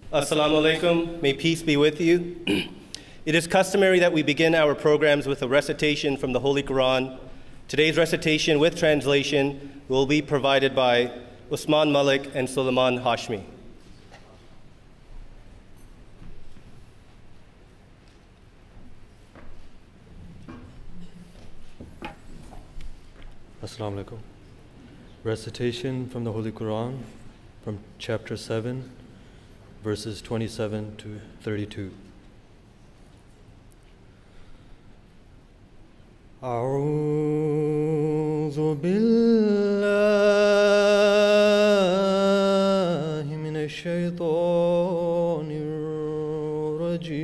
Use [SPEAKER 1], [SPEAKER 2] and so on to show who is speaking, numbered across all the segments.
[SPEAKER 1] Assalamu alaikum. May peace be with you. It is customary that we begin our programs with a recitation from the Holy Quran. Today's recitation with translation will be provided by Usman Malik and Suleiman Hashmi.
[SPEAKER 2] Assalamu alaikum. Recitation from the Holy Quran from chapter 7, verses 27 to 32. أعوذ بالله من الشيطان الرجيم.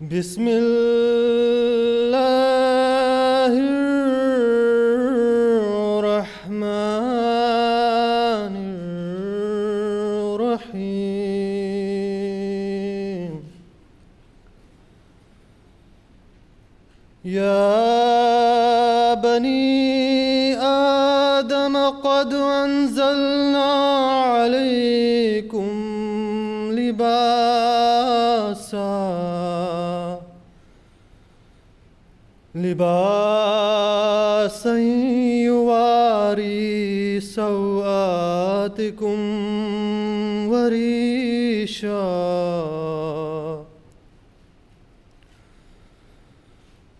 [SPEAKER 2] بسم الله الرحمن الرحيم. يا بني آدم قد أنزلنا عليكم لباسا يواري سوآتكم وريشا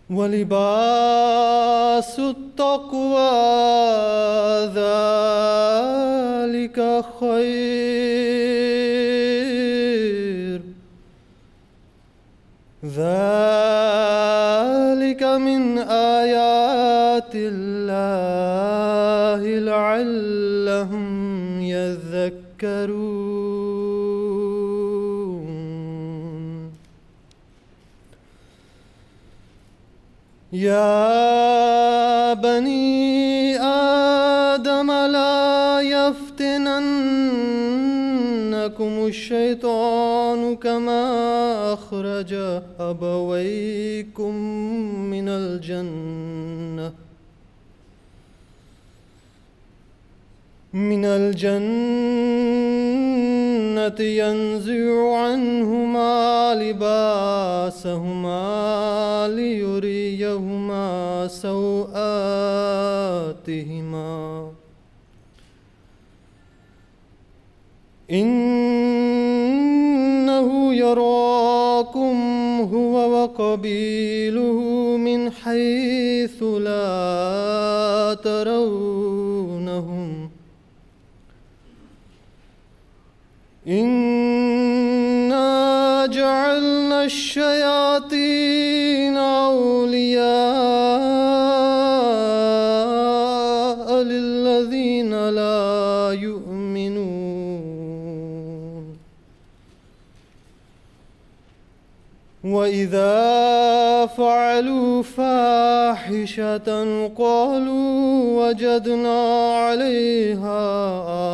[SPEAKER 2] ولباس التقوى ذلك خير ذلك من آيات الله لعلهم يذكرون. يا بني آدم لا يفتننكم الشيطان كما أخرج أبويكم من الجنة ينزع عنهما لباسهما ليريهما سوآتهما إنه يراكم هو وقبيله من حيث لا ترونهم إنا جعلنا الشياطين أولياء للذين لا يؤمنون وإذا فعلوا فاحشة قالوا وجدنا عليها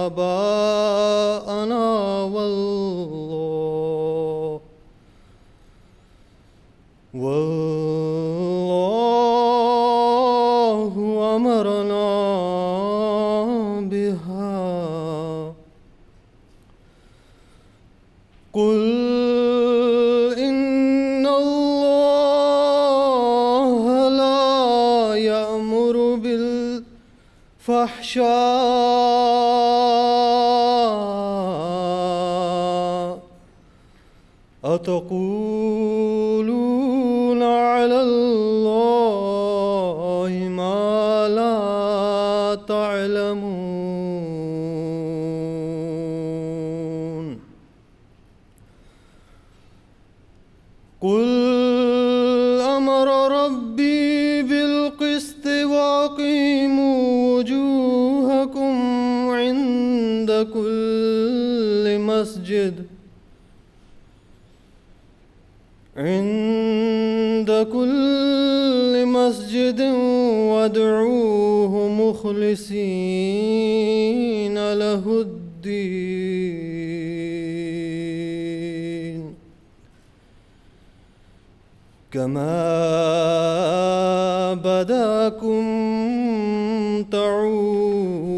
[SPEAKER 2] آباءنا والله أمرنا بها. قل إن الله لا يأمر بالفحشاء أتقولون على الله ما لا تعلمون. قل أمر ربي بالقسط وأقيموا وجوهكم عند كل مسجد وادعوه مخلصين له الدين كما بداكم تعودون.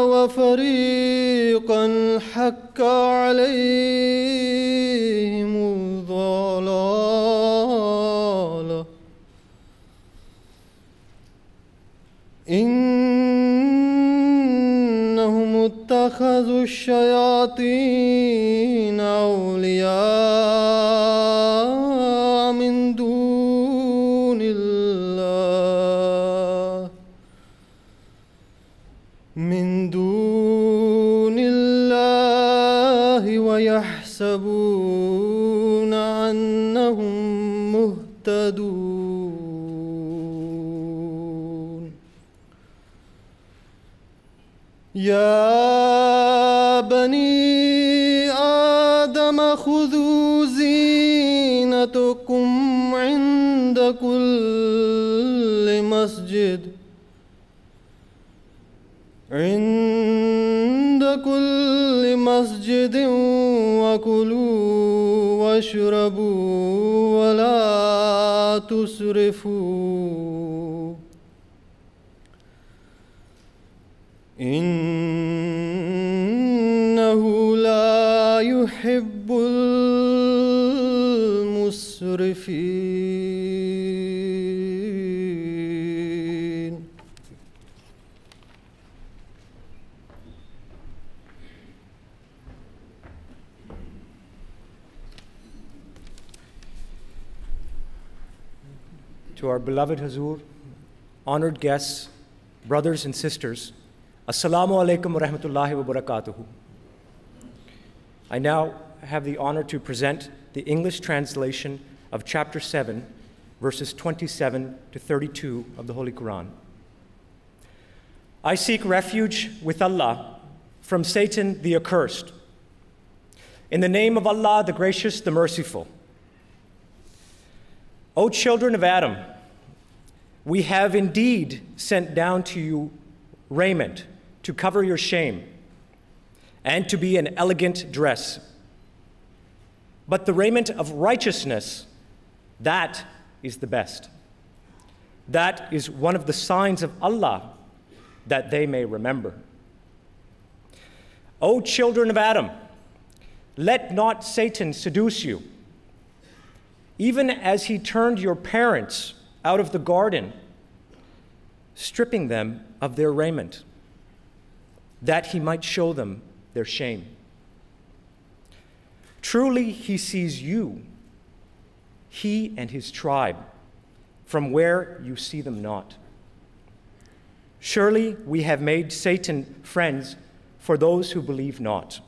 [SPEAKER 2] وفريقا حق عليهم الضلالة إنهم اتخذوا الشياطين أولياء من دون الله ويحسبون أنهم مهتدون يا بني آدم خذوا زينتكم عند كل مسجد وكلوا واشربوا ولا تسرفوا إنه لا يحب المسرفين.
[SPEAKER 3] To our beloved Hazur, honored guests, brothers and sisters, Assalamu alaikum wa rahmatullahi wa barakatuhu. I now have the honor to present the English translation of chapter 7, verses 27 to 32 of the Holy Quran. I seek refuge with Allah from Satan the accursed. In the name of Allah, the gracious, the merciful. O children of Adam, we have indeed sent down to you raiment to cover your shame and to be an elegant dress. But the raiment of righteousness, that is the best. That is one of the signs of Allah that they may remember. O children of Adam, let not Satan seduce you, even as he turned your parents out of the garden, stripping them of their raiment, that he might show them their shame. Truly he sees you, he and his tribe, from where you see them not. Surely we have made Satan friends for those who believe not.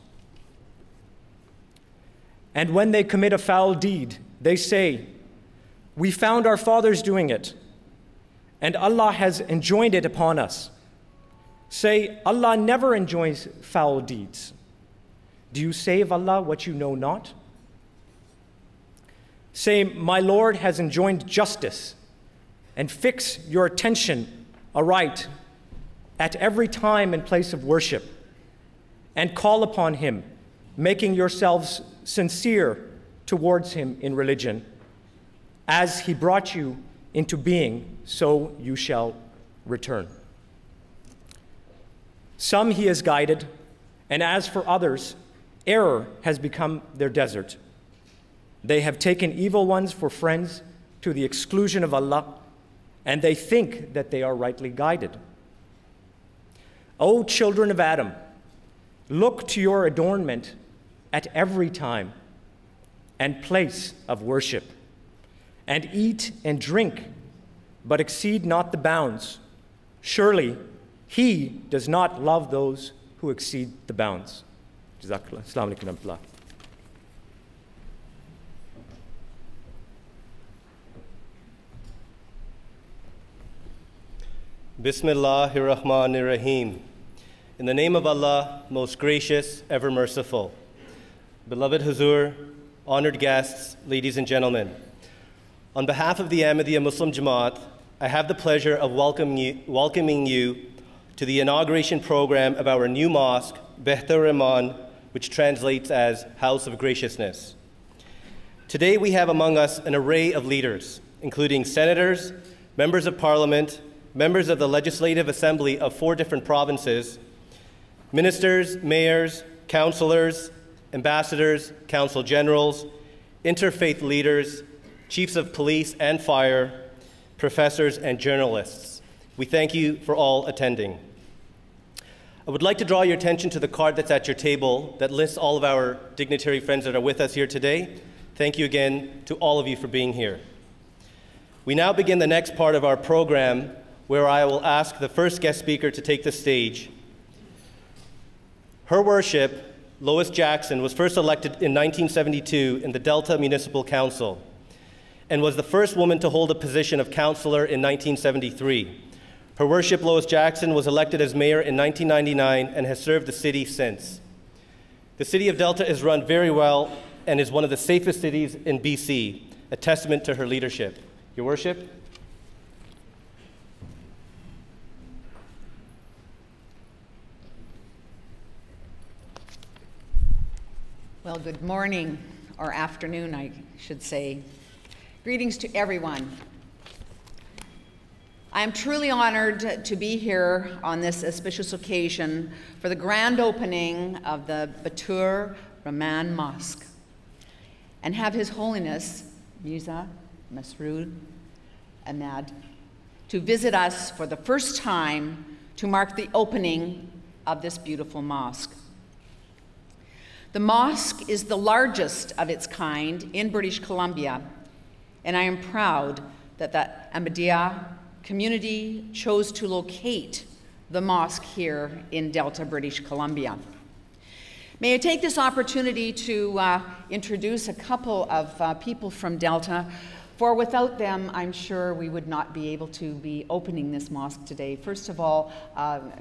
[SPEAKER 3] And when they commit a foul deed, they say, we found our fathers doing it, and Allah has enjoined it upon us. Say, Allah never enjoins foul deeds. Do you say of Allah what you know not? Say, my Lord has enjoined justice, and fix your attention aright at every time and place of worship, and call upon him, making yourselves sincere towards him in religion. As he brought you into being, so you shall return. Some he has guided, and as for others, error has become their desert. They have taken evil ones for friends to the exclusion of Allah, and they think that they are rightly guided. O children of Adam, look to your adornment at every time and place of worship, and eat and drink, but exceed not the bounds. Surely he does not love those who exceed the bounds. Jazakallah. Assalamu alaikum wa rahmatullah.
[SPEAKER 1] Bismillahir Rahmanir Rahim. In the name of Allah, most gracious, ever merciful. Beloved Hazur, honored guests, ladies and gentlemen. On behalf of the Ahmadiyya Muslim Jamaat, I have the pleasure of welcoming you to the inauguration program of our new mosque, Baitur Rahman, which translates as House of Graciousness. Today we have among us an array of leaders, including senators, members of parliament, members of the Legislative Assembly of 4 different provinces, ministers, mayors, councillors, ambassadors, council generals, interfaith leaders, chiefs of police and fire, professors, and journalists. We thank you for all attending. I would like to draw your attention to the card that's at your table that lists all of our dignitary friends that are with us here today. Thank you again to all of you for being here. We now begin the next part of our program, where I will ask the first guest speaker to take the stage. Her Worship, Lois Jackson, was first elected in 1972 in the Delta Municipal Council and was the first woman to hold a position of councillor in 1973. Her Worship Lois Jackson was elected as mayor in 1999 and has served the city since. The city of Delta is run very well and is one of the safest cities in BC, a testament to her leadership. Your Worship.
[SPEAKER 4] Well, good morning, or afternoon, I should say. Greetings to everyone. I am truly honored to be here on this auspicious occasion for the grand opening of the Baitur Rahman Mosque and have His Holiness Mirza Masroor Ahmad to visit us for the first time to mark the opening of this beautiful mosque. The mosque is the largest of its kind in British Columbia, and I am proud that the Ahmadiyya community chose to locate the mosque here in Delta, British Columbia. May I take this opportunity to introduce a couple of people from Delta, for without them, I'm sure we would not be able to be opening this mosque today. First of all,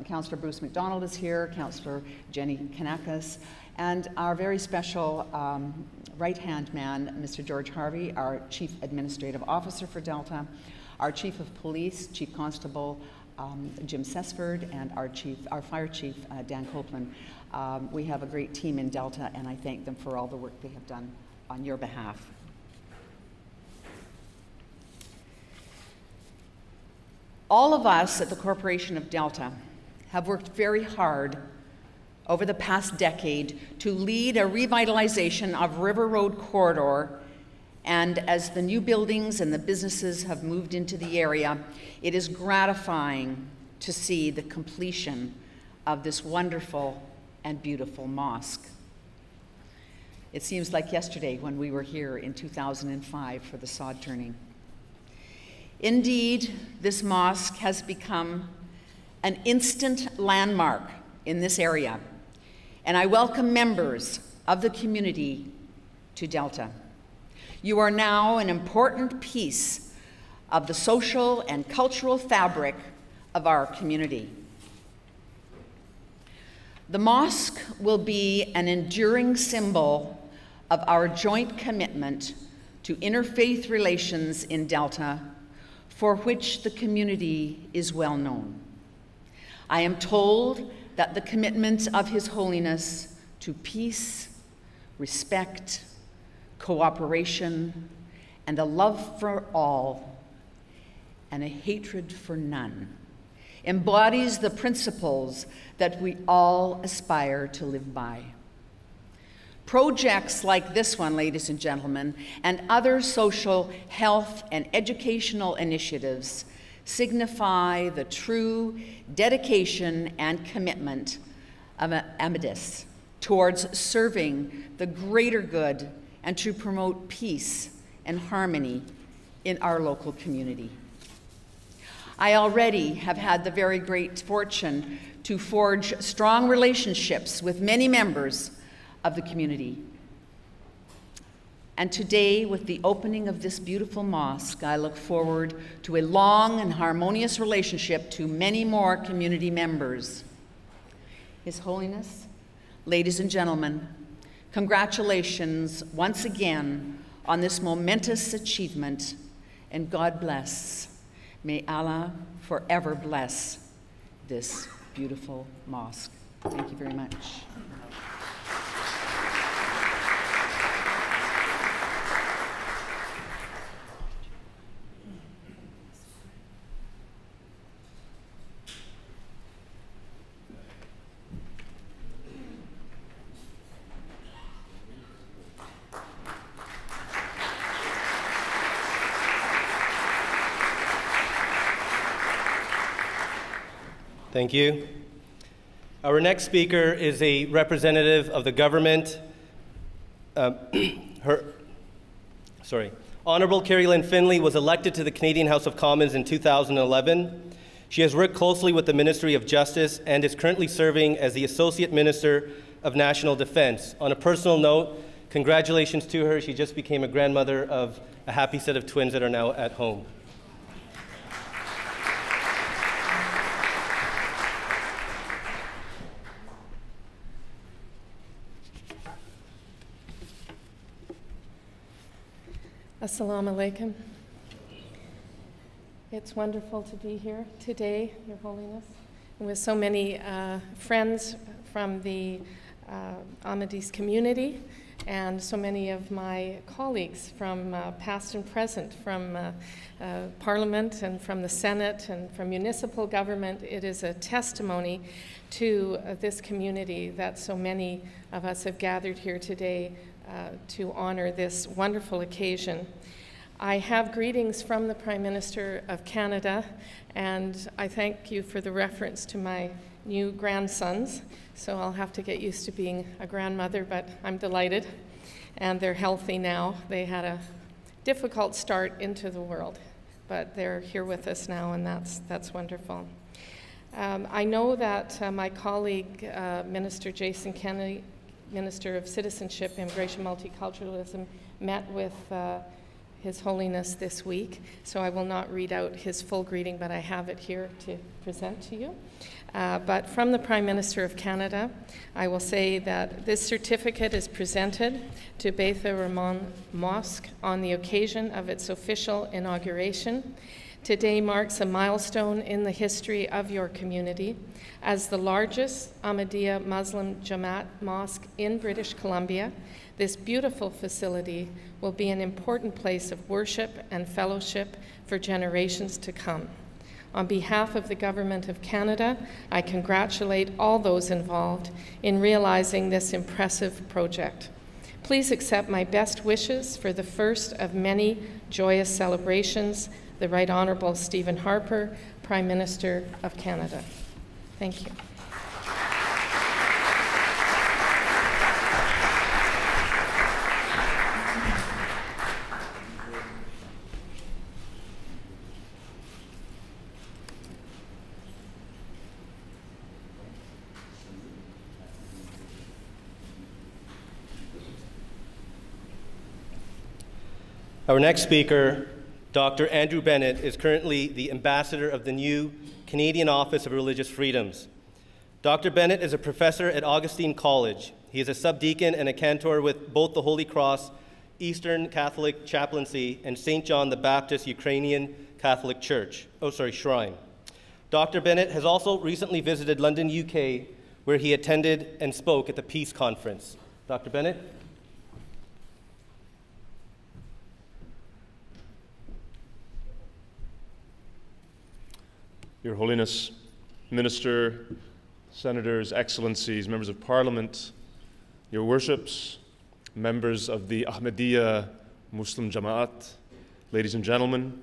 [SPEAKER 4] Councillor Bruce McDonald is here, Councillor Jenny Kanakis, and our very special right-hand man, Mr. George Harvey, our Chief Administrative Officer for Delta, our Chief of Police, Chief Constable Jim Sesford, and our Fire Chief, Dan Copeland. We have a great team in Delta, and I thank them for all the work they have done on your behalf. All of us at the Corporation of Delta have worked very hard over the past decade to lead a revitalization of River Road Corridor, and as the new buildings and the businesses have moved into the area, it is gratifying to see the completion of this wonderful and beautiful mosque. It seems like yesterday when we were here in 2005 for the sod turning. Indeed, this mosque has become an instant landmark in this area, and I welcome members of the community to Delta. You are now an important piece of the social and cultural fabric of our community. The mosque will be an enduring symbol of our joint commitment to interfaith relations in Delta, for which the community is well known. I am told that the commitment of His Holiness to peace, respect, cooperation, and a love for all, and a hatred for none, embodies the principles that we all aspire to live by. Projects like this one, ladies and gentlemen, and other social, health, and educational initiatives signify the true dedication and commitment of Ahmadis towards serving the greater good and to promote peace and harmony in our local community. I already have had the very great fortune to forge strong relationships with many members of the community. And today, with the opening of this beautiful mosque, I look forward to a long and harmonious relationship to many more community members. His Holiness, ladies and gentlemen, congratulations once again on this momentous achievement, and God bless. May Allah forever bless this beautiful mosque. Thank you very much.
[SPEAKER 1] Thank you. Our next speaker is a representative of the government. Honorable Carrie Lynn Finley was elected to the Canadian House of Commons in 2011. She has worked closely with the Ministry of Justice and is currently serving as the Associate Minister of National Defense. On a personal note, congratulations to her. She just became a grandmother of a happy set of twins that are now at home.
[SPEAKER 5] Assalamu alaikum. It's wonderful to be here today, Your Holiness, and with so many friends from the Ahmadis community and so many of my colleagues from past and present, from Parliament and from the Senate and from municipal government. It is a testimony to this community that so many of us have gathered here today to honor this wonderful occasion. I have greetings from the Prime Minister of Canada, and I thank you for the reference to my new grandsons. So I'll have to get used to being a grandmother, but I'm delighted. And they're healthy now. They had a difficult start into the world, but they're here with us now, and that's wonderful. I know that my colleague, Minister Jason Kennedy, Minister of Citizenship, Immigration, Multiculturalism, met with His Holiness this week, so I will not read out his full greeting, but I have it here to present to you. But from the Prime Minister of Canada, I will say that this certificate is presented to Baitur Rahman Mosque on the occasion of its official inauguration. Today marks a milestone in the history of your community. As the largest Ahmadiyya Muslim Jamaat mosque in British Columbia, this beautiful facility will be an important place of worship and fellowship for generations to come. On behalf of the Government of Canada, I congratulate all those involved in realizing this impressive project. Please accept my best wishes for the first of many joyous celebrations, the Right Honourable Stephen Harper, Prime Minister of Canada. Thank you.
[SPEAKER 1] Our next speaker, Dr. Andrew Bennett, is currently the ambassador of the new Canadian Office of Religious Freedoms. Dr. Bennett is a professor at Augustine College. He is a subdeacon and a cantor with both the Holy Cross Eastern Catholic Chaplaincy and St. John the Baptist Ukrainian Catholic Church, Shrine. Dr. Bennett has also recently visited London, UK, where he attended and spoke at the Peace Conference. Dr. Bennett?
[SPEAKER 6] Your Holiness, Minister, Senators, Excellencies, Members of Parliament, Your Worships, members of the Ahmadiyya Muslim Jamaat, ladies and gentlemen,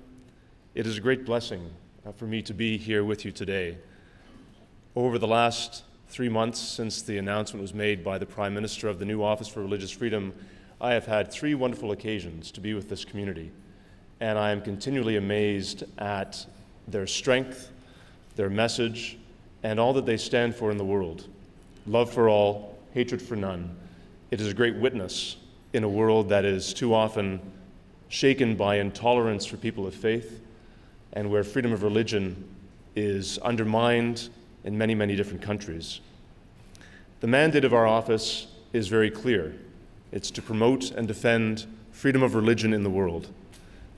[SPEAKER 6] it is a great blessing for me to be here with you today. Over the last 3 months since the announcement was made by the Prime Minister of the new Office for Religious Freedom, I have had 3 wonderful occasions to be with this community, and I am continually amazed at their strength, their message, and all that they stand for in the world. Love for all, hatred for none. It is a great witness in a world that is too often shaken by intolerance for people of faith, and where freedom of religion is undermined in many, many different countries. The mandate of our office is very clear. It's to promote and defend freedom of religion in the world.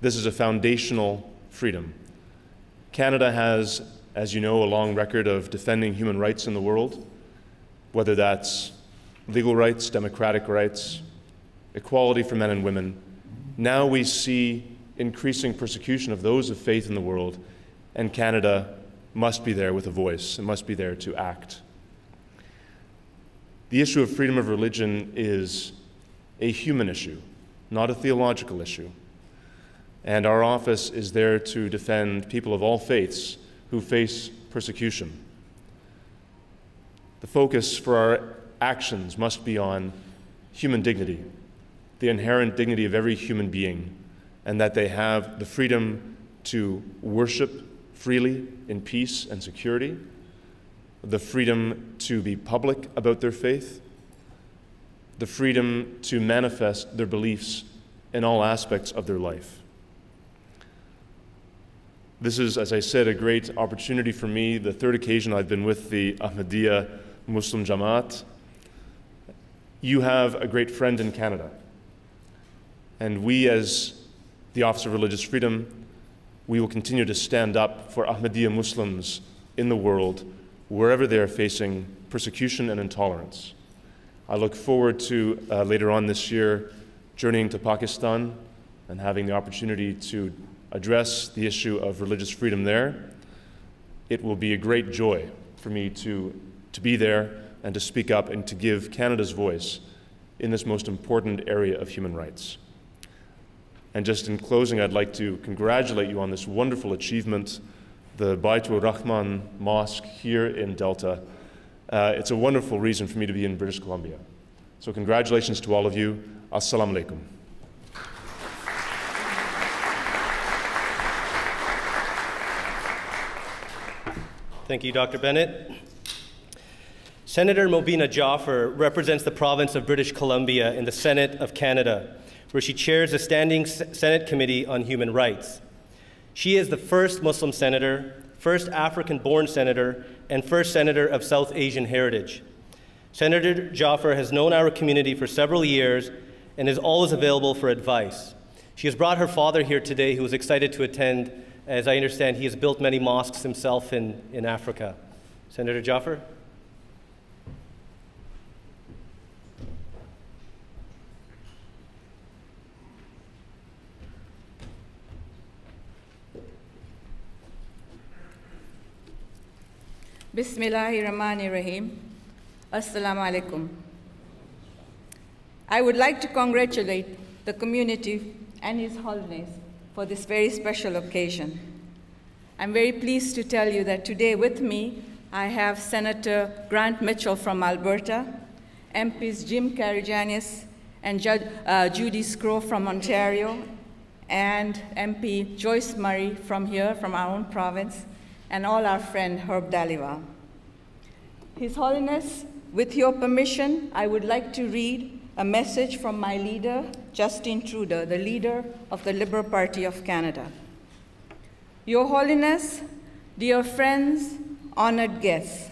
[SPEAKER 6] This is a foundational freedom. Canada has, as you know, a long record of defending human rights in the world, whether that's legal rights, democratic rights, equality for men and women. Now we see increasing persecution of those of faith in the world, and Canada must be there with a voice and must be there to act. The issue of freedom of religion is a human issue, not a theological issue. And our office is there to defend people of all faiths who face persecution. The focus for our actions must be on human dignity, the inherent dignity of every human being, and that they have the freedom to worship freely in peace and security, the freedom to be public about their faith, the freedom to manifest their beliefs in all aspects of their life. This is, as I said, a great opportunity for me, the third occasion I've been with the Ahmadiyya Muslim Jamaat. You have a great friend in Canada, and we, as the Office of Religious Freedom, we will continue to stand up for Ahmadiyya Muslims in the world, wherever they are facing persecution and intolerance. I look forward to, later on this year, journeying to Pakistan and having the opportunity to address the issue of religious freedom there. It will be a great joy for me to be there and to speak up and to give Canada's voice in this most important area of human rights. And just in closing, I'd like to congratulate you on this wonderful achievement, the Baitur Rahman Mosque here in Delta. It's a wonderful reason for me to be in British Columbia. So congratulations to all of you. Assalamu alaikum.
[SPEAKER 1] Thank you, Dr. Bennett. Senator Mobina Jaffer represents the province of British Columbia in the Senate of Canada, where she chairs the Standing Senate Committee on Human Rights. She is the first Muslim senator, first African-born senator, and first senator of South Asian heritage. Senator Jaffer has known our community for several years and is always available for advice. She has brought her father here today, who is excited to attend. As I understand, he has built many mosques himself in Africa. Senator Jaffer?
[SPEAKER 7] Bismillahirrahmanirrahim. Assalamu alaikum. I would like to congratulate the community and His Holiness for this very special occasion. I'm very pleased to tell you that today with me, I have Senator Grant Mitchell from Alberta, MPs Jim Karagiannis and Judy Scrow from Ontario, and MP Joyce Murray from here, from our own province, and all our friend Herb Daliwa. His Holiness, with your permission, I would like to read a message from my leader, Justin Trudeau, the leader of the Liberal Party of Canada. Your Holiness, dear friends, honored guests,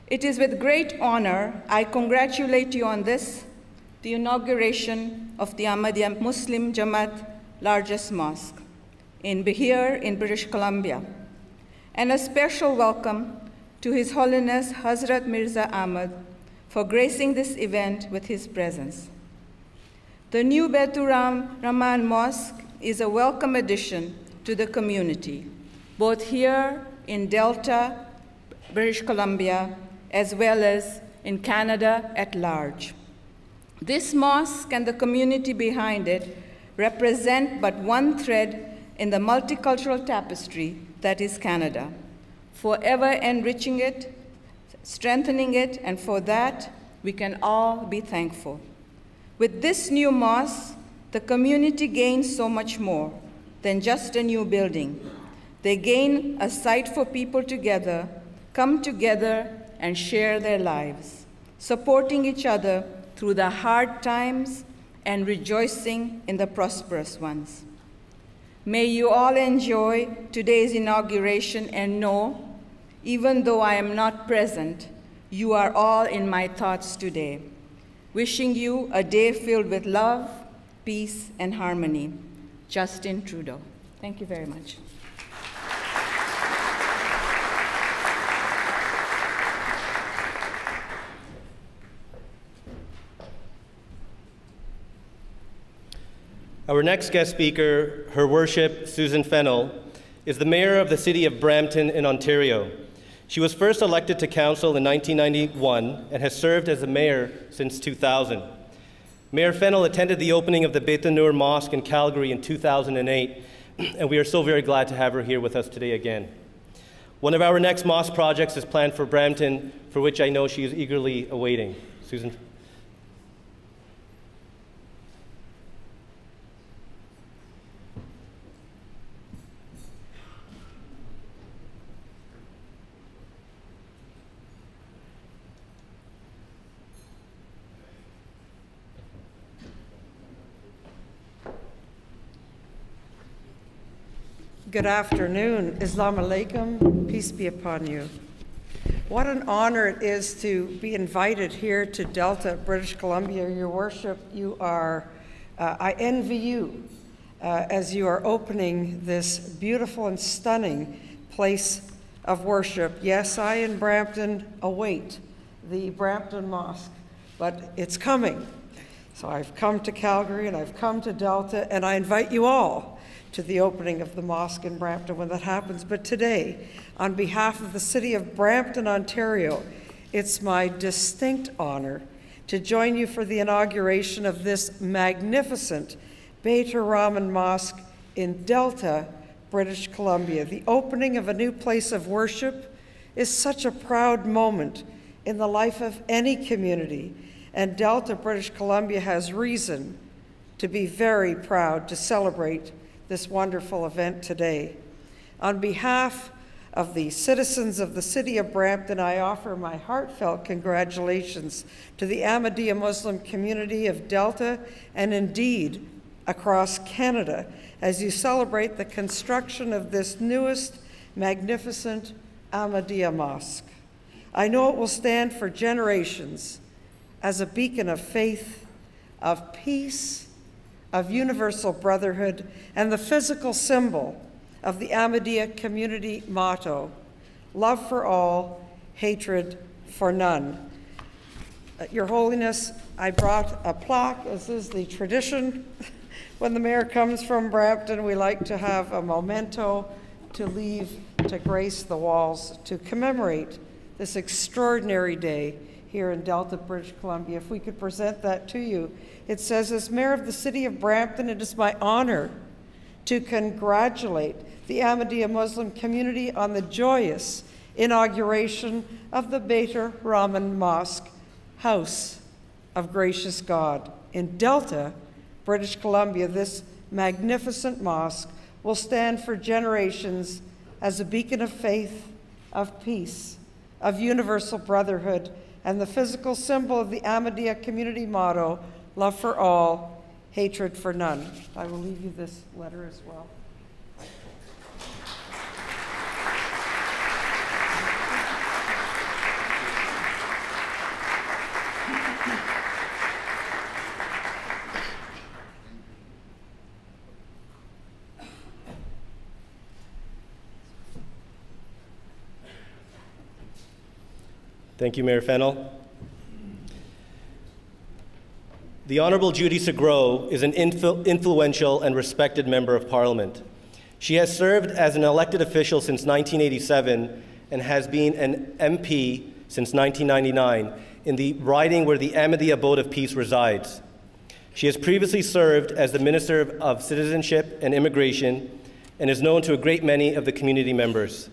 [SPEAKER 7] it is with great honor I congratulate you on this, the inauguration of the Ahmadiyya Muslim Jamaat largest mosque here in British Columbia, and a special welcome to His Holiness Hazrat Mirza Ahmad for gracing this event with his presence. The new Baitur Rahman Mosque is a welcome addition to the community, both here in Delta, British Columbia, as well as in Canada at large. This mosque and the community behind it represent but one thread in the multicultural tapestry that is Canada, forever enriching it, strengthening it, and for that, we can all be thankful. With this new mosque, the community gains so much more than just a new building. They gain a site for people together, come together and share their lives, supporting each other through the hard times and rejoicing in the prosperous ones. May you all enjoy today's inauguration and know, even though I am not present, you are all in my thoughts today. Wishing you a day filled with love, peace, and harmony. Justin Trudeau. Thank you very much.
[SPEAKER 1] Our next guest speaker, Her Worship Susan Fennell, is the Mayor of the City of Brampton in Ontario. She was first elected to council in 1991 and has served as the mayor since 2000. Mayor Fennell attended the opening of the Baitur Mosque in Calgary in 2008, and we are so very glad to have her here with us today again. One of our next mosque projects is planned for Brampton, for which I know she is eagerly awaiting. Susan.
[SPEAKER 8] Good afternoon. Islam alaikum. Peace be upon you. What an honor it is to be invited here to Delta, British Columbia. Your worship, I envy you as you are opening this beautiful and stunning place of worship. Yes, I in Brampton await the Brampton Mosque, but it's coming. So I've come to Calgary and I've come to Delta, and I invite you all to the opening of the mosque in Brampton when that happens. But today, on behalf of the city of Brampton, Ontario, it's my distinct honor to join you for the inauguration of this magnificent Baitur Rahman Mosque in Delta, British Columbia. The opening of a new place of worship is such a proud moment in the life of any community, and Delta, British Columbia has reason to be very proud to celebrate this wonderful event today. On behalf of the citizens of the city of Brampton, I offer my heartfelt congratulations to the Ahmadiyya Muslim community of Delta and indeed across Canada as you celebrate the construction of this newest magnificent Ahmadiyya mosque. I know it will stand for generations as a beacon of faith, of peace, of universal brotherhood, and the physical symbol of the Ahmadiyya community motto, love for all, hatred for none. Your Holiness, I brought a plaque, as is the tradition. When the mayor comes from Brampton, we like to have a memento to leave to grace the walls to commemorate this extraordinary day here in Delta, British Columbia. If we could present that to you. It says, as mayor of the city of Brampton, it is my honor to congratulate the Ahmadiyya Muslim community on the joyous inauguration of the Baitur Rahman Mosque, House of Gracious God. In Delta, British Columbia, this magnificent mosque will stand for generations as a beacon of faith, of peace, of universal brotherhood, and the physical symbol of the Ahmadiyya community motto, love for all, hatred for none. I will leave you this letter as well.
[SPEAKER 1] Thank you, Mayor Fennell. The Honourable Judy Segro is an influential and respected Member of Parliament. She has served as an elected official since 1987 and has been an MP since 1999 in the riding where the Ahmadiyya Abode of Peace resides. She has previously served as the Minister of Citizenship and Immigration and is known to a great many of the community members.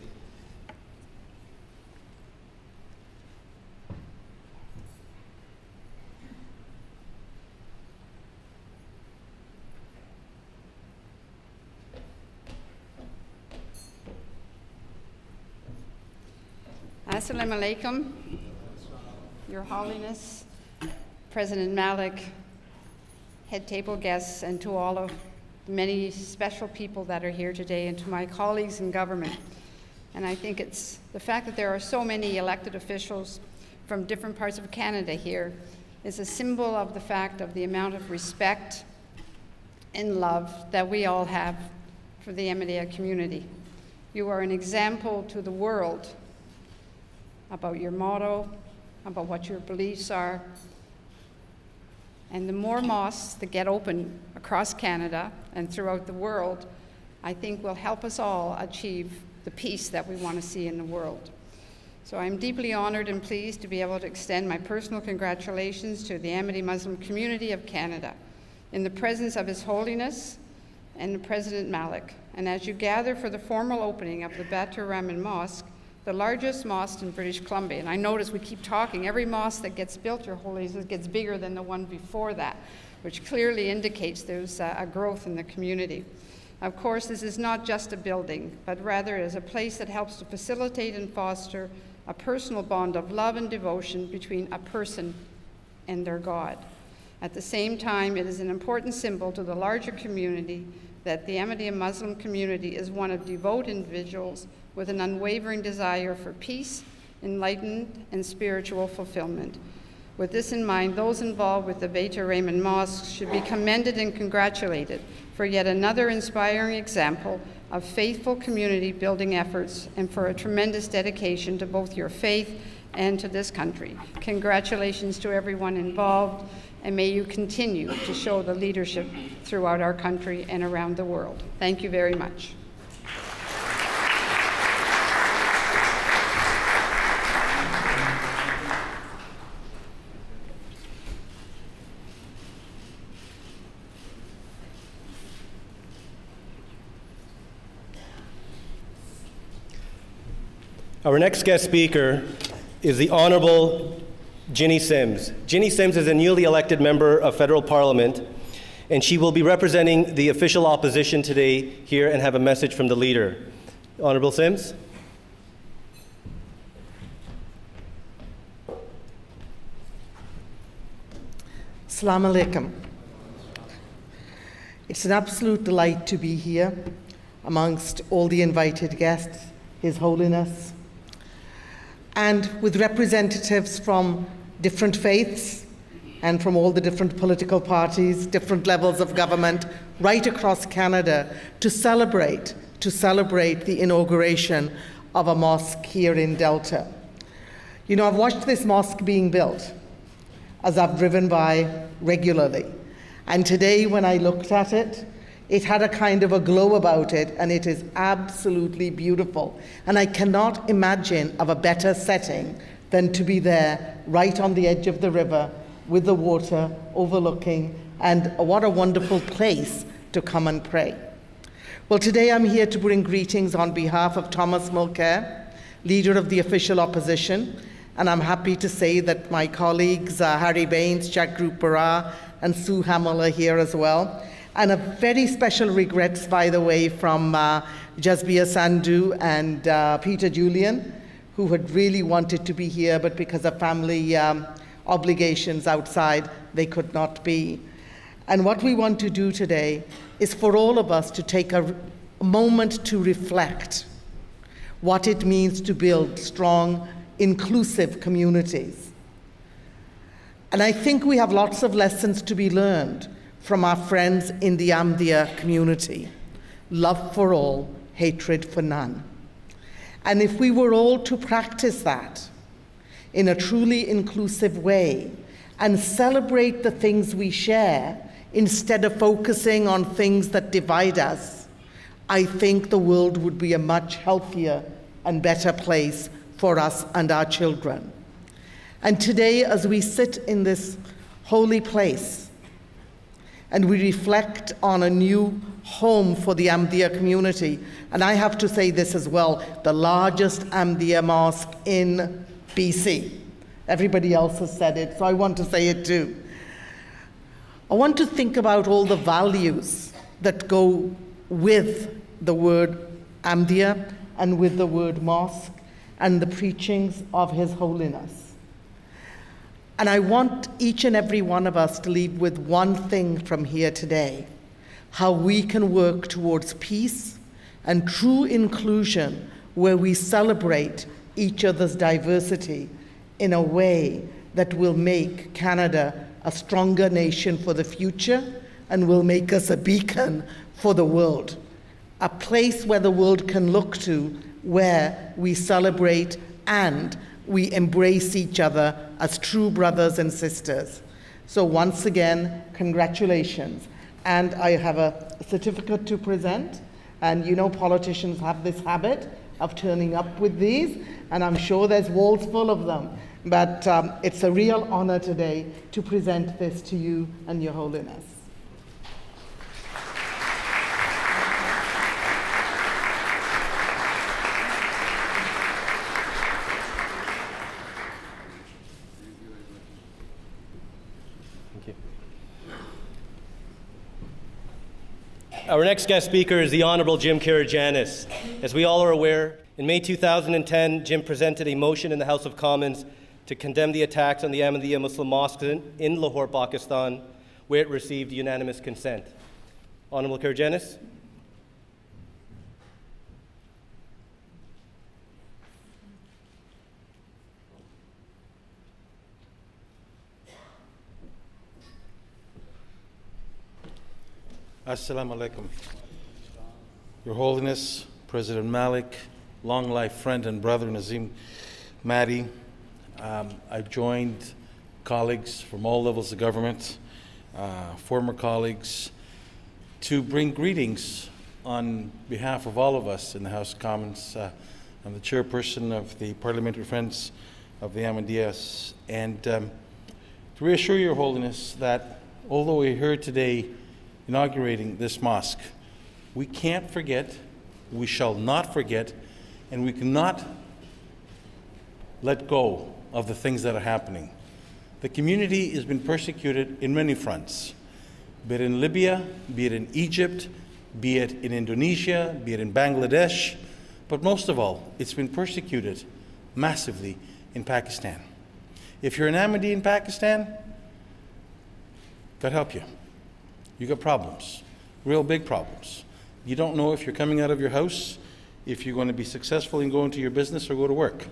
[SPEAKER 9] Assalamu alaikum, Your Holiness, President Malik, head table guests, and to all of the many special people that are here today, and to my colleagues in government. And I think it's the fact that there are so many elected officials from different parts of Canada here is a symbol of the fact of the amount of respect and love that we all have for the Ahmadiyya community. You are an example to the world about your motto, about what your beliefs are. And the more mosques that get open across Canada and throughout the world, I think will help us all achieve the peace that we want to see in the world. So I'm deeply honored and pleased to be able to extend my personal congratulations to the Ahmadiyya Muslim community of Canada in the presence of His Holiness and President Malik. And as you gather for the formal opening of the Baitur Rahman Mosque, the largest mosque in British Columbia. And I notice we keep talking, every mosque that gets built, Your Holiness, gets bigger than the one before that, which clearly indicates there's a growth in the community. Of course, this is not just a building, but rather is a place that helps to facilitate and foster a personal bond of love and devotion between a person and their God. At the same time, it is an important symbol to the larger community that the Ahmadiyya Muslim community is one of devout individuals with an unwavering desire for peace, enlightenment, and spiritual fulfillment. With this in mind, those involved with the Baitur Rahman Mosque should be commended and congratulated for yet another inspiring example of faithful community building efforts and for a tremendous dedication to both your faith and to this country. Congratulations to everyone involved, and may you continue to show the leadership throughout our country and around the world. Thank you very much.
[SPEAKER 1] Our next guest speaker is the Honorable Ginny Sims. Ginny Sims is a newly elected member of federal parliament, and she will be representing the official opposition today here and have a message from the leader. Honorable Sims.
[SPEAKER 10] Assalamu alaikum. It's an absolute delight to be here amongst all the invited guests, His Holiness, and with representatives from different faiths and from all the different political parties, different levels of government, right across Canada to celebrate the inauguration of a mosque here in Delta. You know, I've watched this mosque being built as I've driven by regularly. And today when I looked at it, it had a kind of a glow about it, and it is absolutely beautiful. And I cannot imagine of a better setting than to be there right on the edge of the river with the water overlooking, and what a wonderful place to come and pray. Well, today I'm here to bring greetings on behalf of Thomas Mulcair, leader of the official opposition, and I'm happy to say that my colleagues Harry Baines, Jack Grupara, and Sue Hamill are here as well. And a very special regrets, by the way, from Jazbia Sandhu and Peter Julian, who had really wanted to be here, but because of family obligations outside, they could not be. And what we want to do today is for all of us to take a moment to reflect what it means to build strong, inclusive communities. And I think we have lots of lessons to be learned from our friends in the Ahmadiyya community. Love for all, hatred for none. And if we were all to practice that in a truly inclusive way and celebrate the things we share instead of focusing on things that divide us, I think the world would be a much healthier and better place for us and our children. And today, as we sit in this holy place, and we reflect on a new home for the Ahmadiyya community. And I have to say this as well, the largest Ahmadiyya mosque in BC. Everybody else has said it, so I want to say it too. I want to think about all the values that go with the word Ahmadiyya and with the word mosque and the preachings of His Holiness. And I want each and every one of us to leave with one thing from here today: how we can work towards peace and true inclusion, where we celebrate each other's diversity in a way that will make Canada a stronger nation for the future and will make us a beacon for the world, a place where the world can look to, where we celebrate and we embrace each other as true brothers and sisters. So once again, congratulations. And I have a certificate to present. And you know, politicians have this habit of turning up with these, and I'm sure there's walls full of them. But it's a real honor today to present this to you and Your Holiness.
[SPEAKER 1] Thank you. Our next guest speaker is the Honorable Jim Karajanis. As we all are aware, in May 2010, Jim presented a motion in the House of Commons to condemn the attacks on the Ahmadiyya Muslim Mosque in Lahore, Pakistan, where it received unanimous consent. Honorable Karajanis.
[SPEAKER 11] Assalamu alaikum. Your Holiness, President Malik, long life friend and brother Nazim Mahdi, I joined colleagues from all levels of government, former colleagues, to bring greetings on behalf of all of us in the House of Commons. I'm the chairperson of the Parliamentary Friends of the Ahmadiyyas, and to reassure Your Holiness that although we're here today inaugurating this mosque, we can't forget, we shall not forget, and we cannot let go of the things that are happening. The community has been persecuted in many fronts, be it in Libya, be it in Egypt, be it in Indonesia, be it in Bangladesh, but most of all, it's been persecuted massively in Pakistan. If you're an Ahmadi in Pakistan, God help you. You got problems, real big problems. You don't know if you're coming out of your house, if you're going to be successful in going to your business or go to work.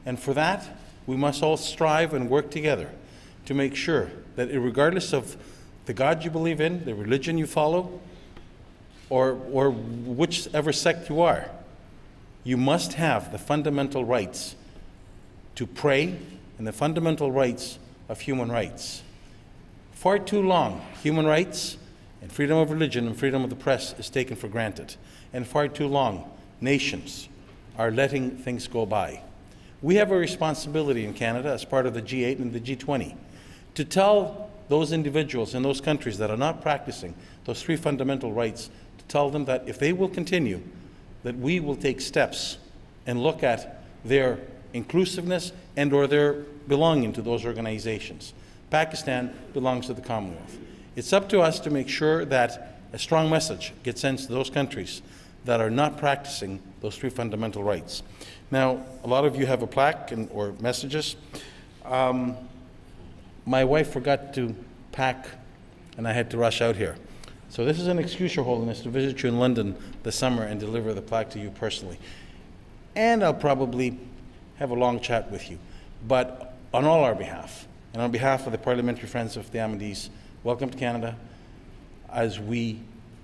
[SPEAKER 11] And for that, we must all strive and work together to make sure that regardless of the God you believe in, the religion you follow, or whichever sect you are, you must have the fundamental rights to pray and the fundamental rights of human rights. Far too long, human rights and freedom of religion and freedom of the press is taken for granted. And far too long, nations are letting things go by. We have a responsibility in Canada as part of the G8 and the G20 to tell those individuals in those countries that are not practicing those three fundamental rights, to tell them that if they will continue, that we will take steps and look at their inclusiveness and or their belonging to those organizations. Pakistan belongs to the Commonwealth. It's up to us to make sure that a strong message gets sent to those countries that are not practicing those three fundamental rights. Now, a lot of you have a plaque or messages. My wife forgot to pack, and I had to rush out here. So this is an excuse, Your Holiness, to visit you in London this summer and deliver the plaque to you personally. And I'll probably have a long chat with you. But on all our behalf, and on behalf of the Parliamentary Friends of the Ahmadis, welcome to Canada as we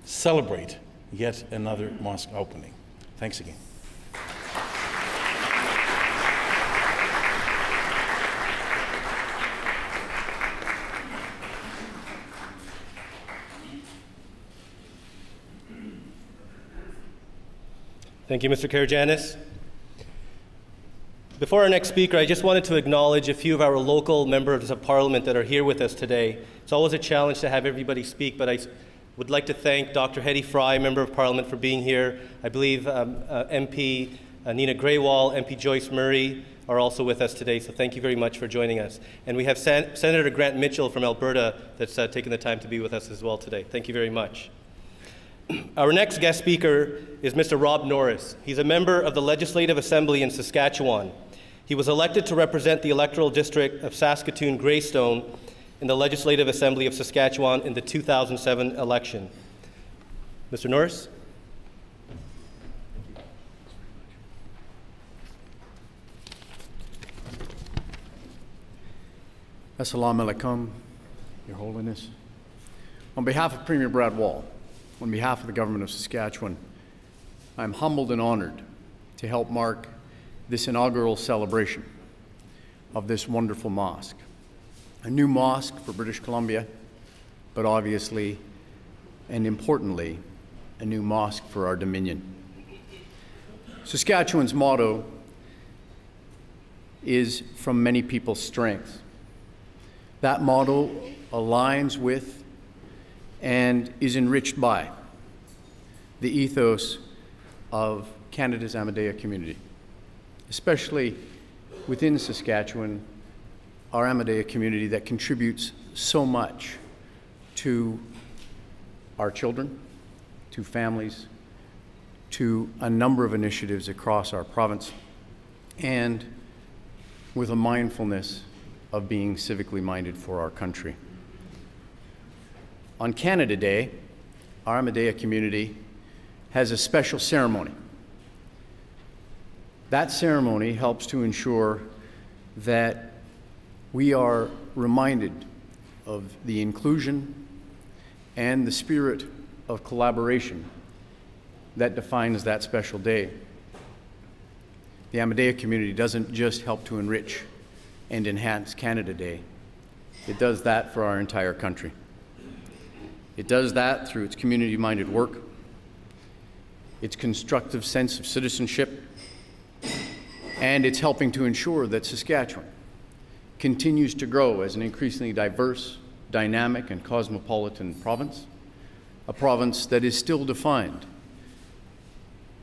[SPEAKER 11] celebrate yet another mosque opening. Thanks again.
[SPEAKER 1] Thank you, Mr. Karajanis. Before our next speaker, I just wanted to acknowledge a few of our local members of parliament that are here with us today. It's always a challenge to have everybody speak, but I would like to thank Dr. Hetty Fry, Member of Parliament, for being here. I believe MP Nina Grewal, MP Joyce Murray are also with us today, so thank you very much for joining us. And we have Senator Grant Mitchell from Alberta that's taken the time to be with us as well today. Thank you very much. Our next guest speaker is Mr. Rob Norris. He's a member of the Legislative Assembly in Saskatchewan. He was elected to represent the electoral district of Saskatoon-Greystone in the Legislative Assembly of Saskatchewan in the 2007 election. Mr. Norris?
[SPEAKER 12] Assalamu alaikum, Your Holiness. On behalf of Premier Brad Wall, on behalf of the Government of Saskatchewan, I am humbled and honored to help mark this inaugural celebration of this wonderful mosque. A new mosque for British Columbia, but obviously and importantly, a new mosque for our Dominion. Saskatchewan's motto is "From many people's strengths." That motto aligns with and is enriched by the ethos of Canada's Ahmadiyya community, especially within Saskatchewan, our Ahmadiyya community that contributes so much to our children, to families, to a number of initiatives across our province, and with a mindfulness of being civically minded for our country. On Canada Day, our Ahmadiyya community has a special ceremony. That ceremony helps to ensure that we are reminded of the inclusion and the spirit of collaboration that defines that special day. The Ahmadiyya community doesn't just help to enrich and enhance Canada Day. It does that for our entire country. It does that through its community-minded work, its constructive sense of citizenship, and it's helping to ensure that Saskatchewan continues to grow as an increasingly diverse, dynamic, and cosmopolitan province, a province that is still defined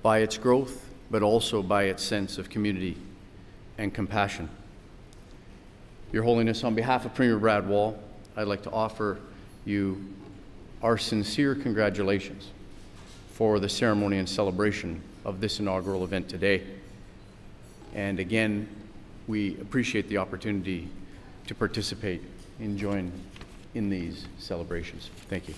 [SPEAKER 12] by its growth, but also by its sense of community and compassion. Your Holiness, on behalf of Premier Brad Wall, I'd like to offer you our sincere congratulations for the ceremony and celebration of this inaugural event today. And again, we appreciate the opportunity to participate and join in these celebrations. Thank you.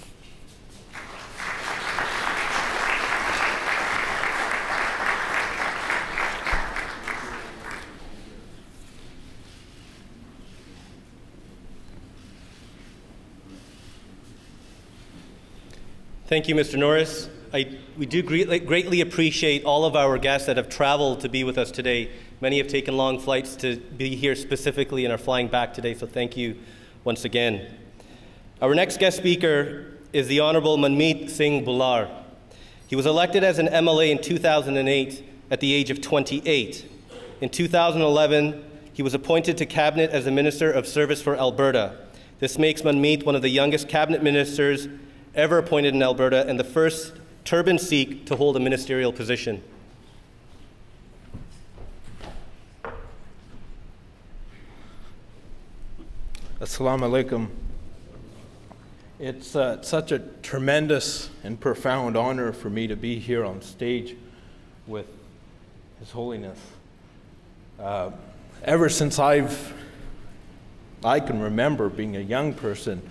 [SPEAKER 1] Thank you, Mr. Norris. We do greatly appreciate all of our guests that have traveled to be with us today. Many have taken long flights to be here specifically and are flying back today, so thank you once again. Our next guest speaker is the Honorable Manmeet Singh Bhullar. He was elected as an MLA in 2008 at the age of 28. In 2011, he was appointed to Cabinet as the Minister of Service for Alberta. This makes Manmeet one of the youngest Cabinet Ministers ever appointed in Alberta and the first Turban Sikh to hold a ministerial position.
[SPEAKER 13] Assalamu alaikum. It's such a tremendous and profound honor for me to be here on stage with His Holiness. Ever since I can remember being a young person,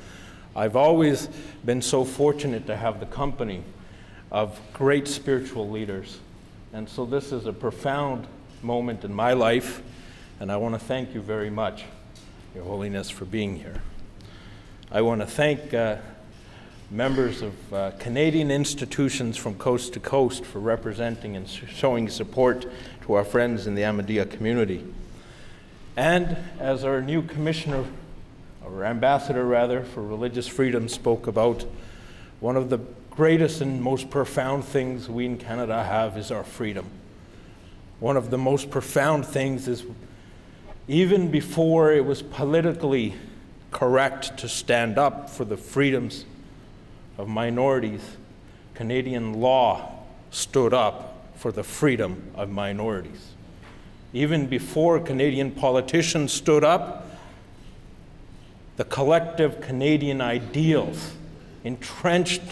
[SPEAKER 13] I've always been so fortunate to have the company of great spiritual leaders. And so this is a profound moment in my life, and I want to thank you very much, Your Holiness, for being here. I want to thank members of Canadian institutions from coast to coast for representing and showing support to our friends in the Ahmadiyya community. And as our new commissioner, or ambassador rather, for religious freedom spoke about, one of the greatest and most profound things we in Canada have is our freedom. One of the most profound things is, even before it was politically correct to stand up for the freedoms of minorities, Canadian law stood up for the freedom of minorities. Even before Canadian politicians stood up, the collective Canadian ideals entrenched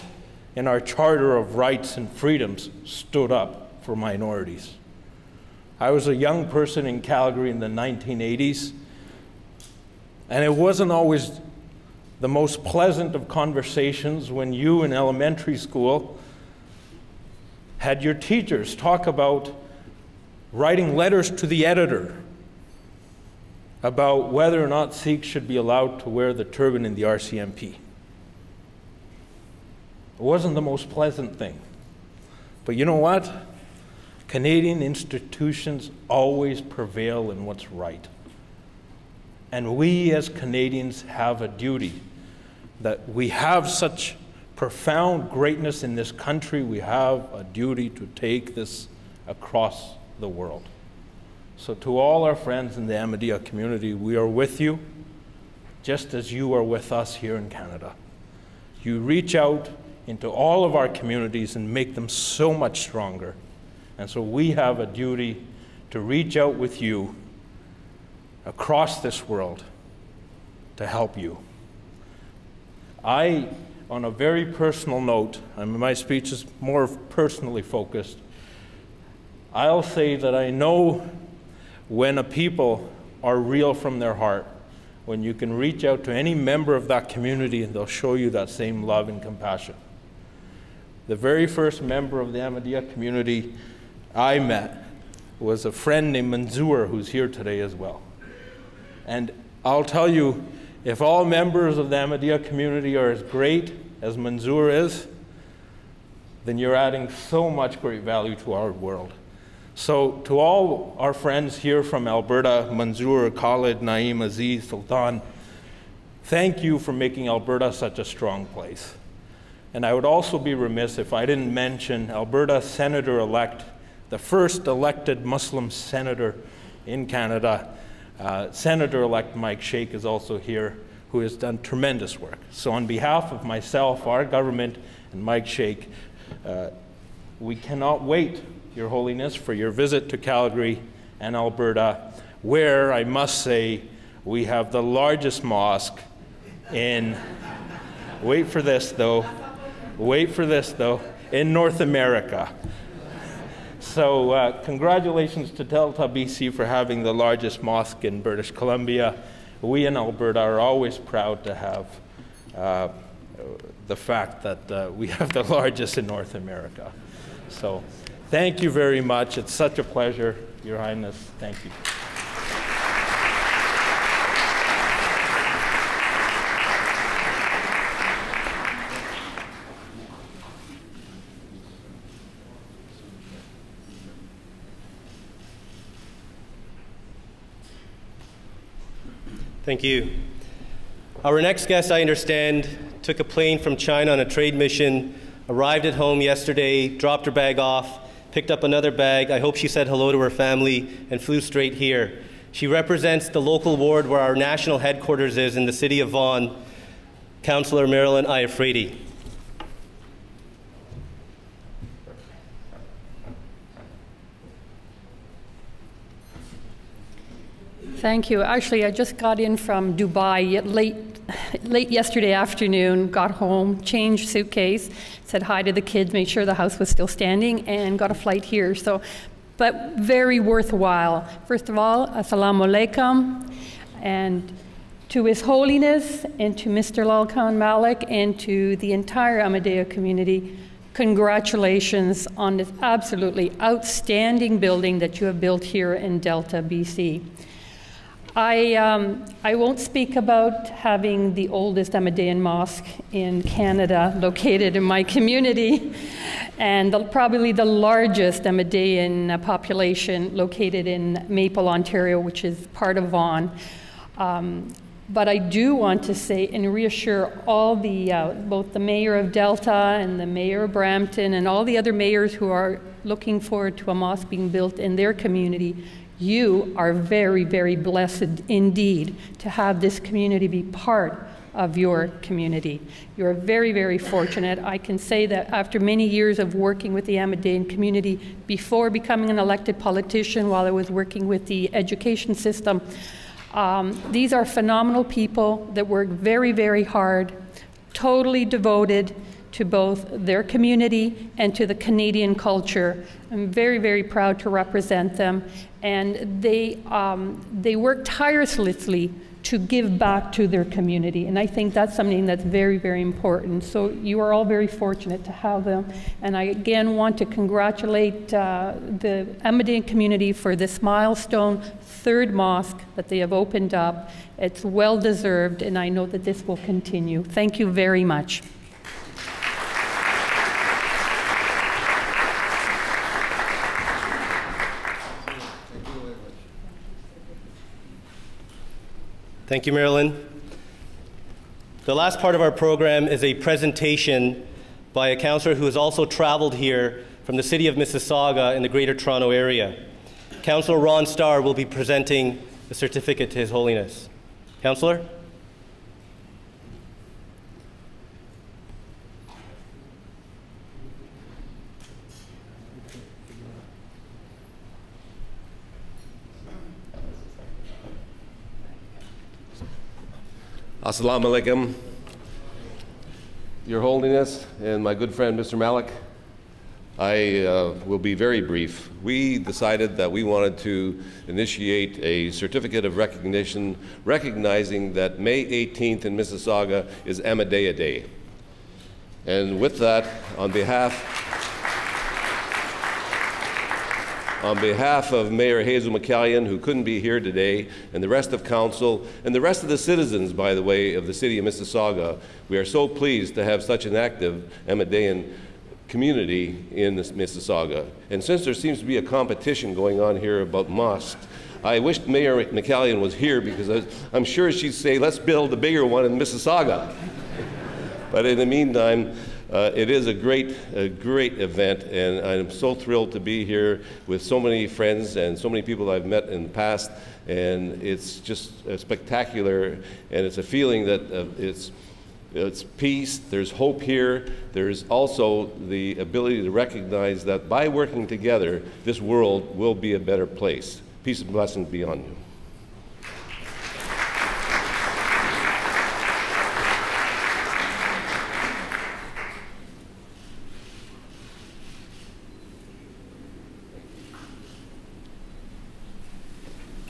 [SPEAKER 13] in our Charter of Rights and Freedoms stood up for minorities. I was a young person in Calgary in the 1980s, and it wasn't always the most pleasant of conversations when you in elementary school had your teachers talk about writing letters to the editor about whether or not Sikhs should be allowed to wear the turban in the RCMP. It wasn't the most pleasant thing. But you know what? Canadian institutions always prevail in what's right. And we as Canadians have a duty that we have such profound greatness in this country, we have a duty to take this across the world. So to all our friends in the Ahmadiyya community, we are with you, just as you are with us here in Canada. You reach out into all of our communities and make them so much stronger. And so we have a duty to reach out with you across this world to help you. I, on a very personal note, and my speech is more personally focused, I'll say that I know when a people are real from their heart, when you can reach out to any member of that community and they'll show you that same love and compassion. The very first member of the Ahmadiyya community I met was a friend named Manzoor, who's here today as well. And I'll tell you, if all members of the Ahmadiyya community are as great as Manzoor is, then you're adding so much great value to our world. So to all our friends here from Alberta, Manzoor, Khalid, Naeem, Aziz, Sultan, thank you for making Alberta such a strong place. And I would also be remiss if I didn't mention Alberta Senator-elect, the first elected Muslim senator in Canada. Senator-elect Mike Sheikh is also here, who has done tremendous work. So on behalf of myself, our government, and Mike Sheikh, we cannot wait, Your Holiness, for your visit to Calgary and Alberta, where I must say we have the largest mosque in, wait for this though, in North America. So congratulations to Delta BC for having the largest mosque in British Columbia. We in Alberta are always proud to have the fact that we have the largest in North America. So thank you very much. It's such a pleasure, Your Highness. Thank you.
[SPEAKER 1] Thank you. Our next guest, I understand, took a plane from China on a trade mission, arrived at home yesterday, dropped her bag off, picked up another bag. I hope she said hello to her family and flew straight here. She represents the local ward where our national headquarters is in the city of Vaughan, Councillor Marilyn Iafredi.
[SPEAKER 14] Thank you. Actually, I just got in from Dubai late yesterday afternoon, got home, changed suitcase, said hi to the kids, made sure the house was still standing, and got a flight here. So, but very worthwhile. First of all, Assalamu Alaikum, and to His Holiness, and to Mr. Lal Khan Malik, and to the entire Ahmadiyya community, congratulations on this absolutely outstanding building that you have built here in Delta, BC. I won't speak about having the oldest Ahmadiyyan mosque in Canada located in my community, and probably the largest Ahmadiyyan population located in Maple, Ontario, which is part of Vaughan. But I do want to say and reassure all the, both the mayor of Delta and the mayor of Brampton and all the other mayors who are looking forward to a mosque being built in their community, you are very, very blessed indeed to have this community be part of your community. You're very, very fortunate. I can say that after many years of working with the Ahmadiyyan community, before becoming an elected politician, while I was working with the education system, these are phenomenal people that work very, very hard, totally devoted to both their community and to the Canadian culture. I'm very, very proud to represent them. And they work tirelessly to give back to their community. And I think that's something that's very, very important. So you are all very fortunate to have them. And I again want to congratulate the Ahmadiyyan community for this milestone third mosque that they have opened up. It's well deserved, and I know that this will continue. Thank you very much.
[SPEAKER 1] Thank you, Marilyn. The last part of our program is a presentation by a councillor who has also traveled here from the city of Mississauga in the Greater Toronto Area. Councillor Ron Starr will be presenting the certificate to His Holiness. Councillor?
[SPEAKER 15] Assalamu alaikum, Your Holiness, and my good friend Mr. Malik. I will be very brief. We decided that we wanted to initiate a certificate of recognition recognizing that May 18th in Mississauga is Ahmadiyya Day. And with that, on behalf of Mayor Hazel McCallion, who couldn't be here today, and the rest of council, and the rest of the citizens, by the way, of the city of Mississauga, we are so pleased to have such an active Ahmadiyyan community in this Mississauga. And since there seems to be a competition going on here about mosques, I wish Mayor McCallion was here, because I'm sure she'd say, let's build a bigger one in Mississauga. But in the meantime, it is a great event, and I'm so thrilled to be here with so many friends and so many people I've met in the past, and it's just spectacular, and it's a feeling that it's peace, there's hope here, there's also the ability to recognize that by working together, this world will be a better place. Peace and blessings be on you.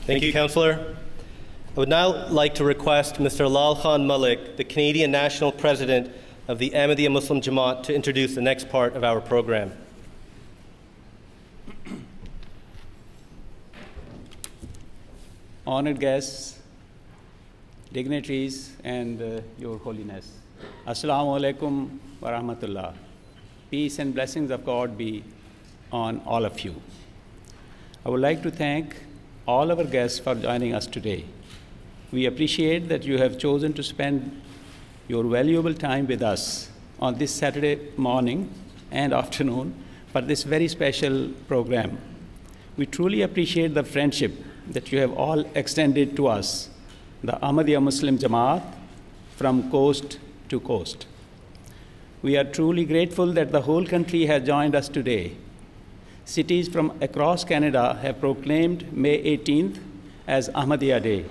[SPEAKER 1] Thank you, Councillor. I would now like to request Mr. Lal Khan Malik, the Canadian National President of the Ahmadiyya Muslim Jamaat, to introduce the next part of our program.
[SPEAKER 16] Honored guests, dignitaries, and Your Holiness. Assalamu alaikum wa rahmatullah. Peace and blessings of God be on all of you. I would like to thank all our guests for joining us today. We appreciate that you have chosen to spend your valuable time with us on this Saturday morning and afternoon for this very special program. We truly appreciate the friendship that you have all extended to us, the Ahmadiyya Muslim Jamaat, from coast to coast. We are truly grateful that the whole country has joined us today. Cities from across Canada have proclaimed May 18th as Ahmadiyya Day.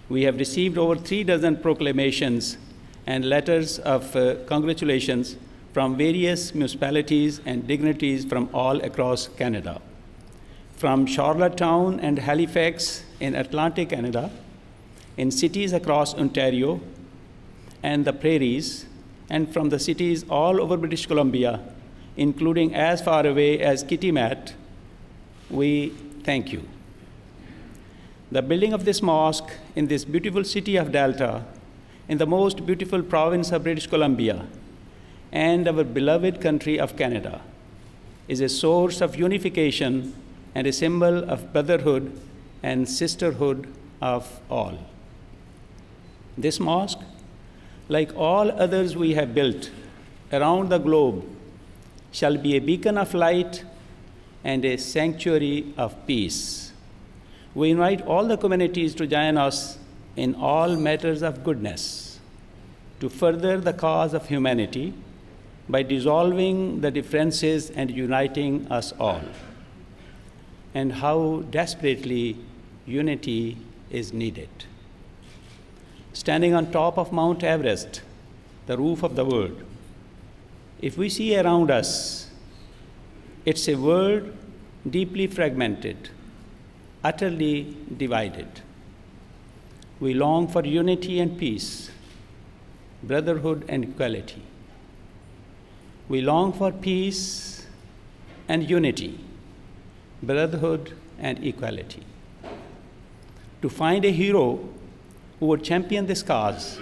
[SPEAKER 16] We have received over 36 proclamations and letters of congratulations from various municipalities and dignitaries from all across Canada. From Charlottetown and Halifax in Atlantic Canada, in cities across Ontario and the prairies, and from the cities all over British Columbia, including as far away as Kitimat, we thank you. The building of this mosque in this beautiful city of Delta, in the most beautiful province of British Columbia, and our beloved country of Canada, is a source of unification and a symbol of brotherhood and sisterhood of all. This mosque, like all others we have built around the globe, shall be a beacon of light and a sanctuary of peace. We invite all the communities to join us in all matters of goodness, to further the cause of humanity by dissolving the differences and uniting us all. And how desperately unity is needed. Standing on top of Mount Everest, the roof of the world, if we see around us, it's a world deeply fragmented, utterly divided. We long for unity and peace, brotherhood and equality. We long for peace and unity, brotherhood and equality. To find a hero who would champion this cause,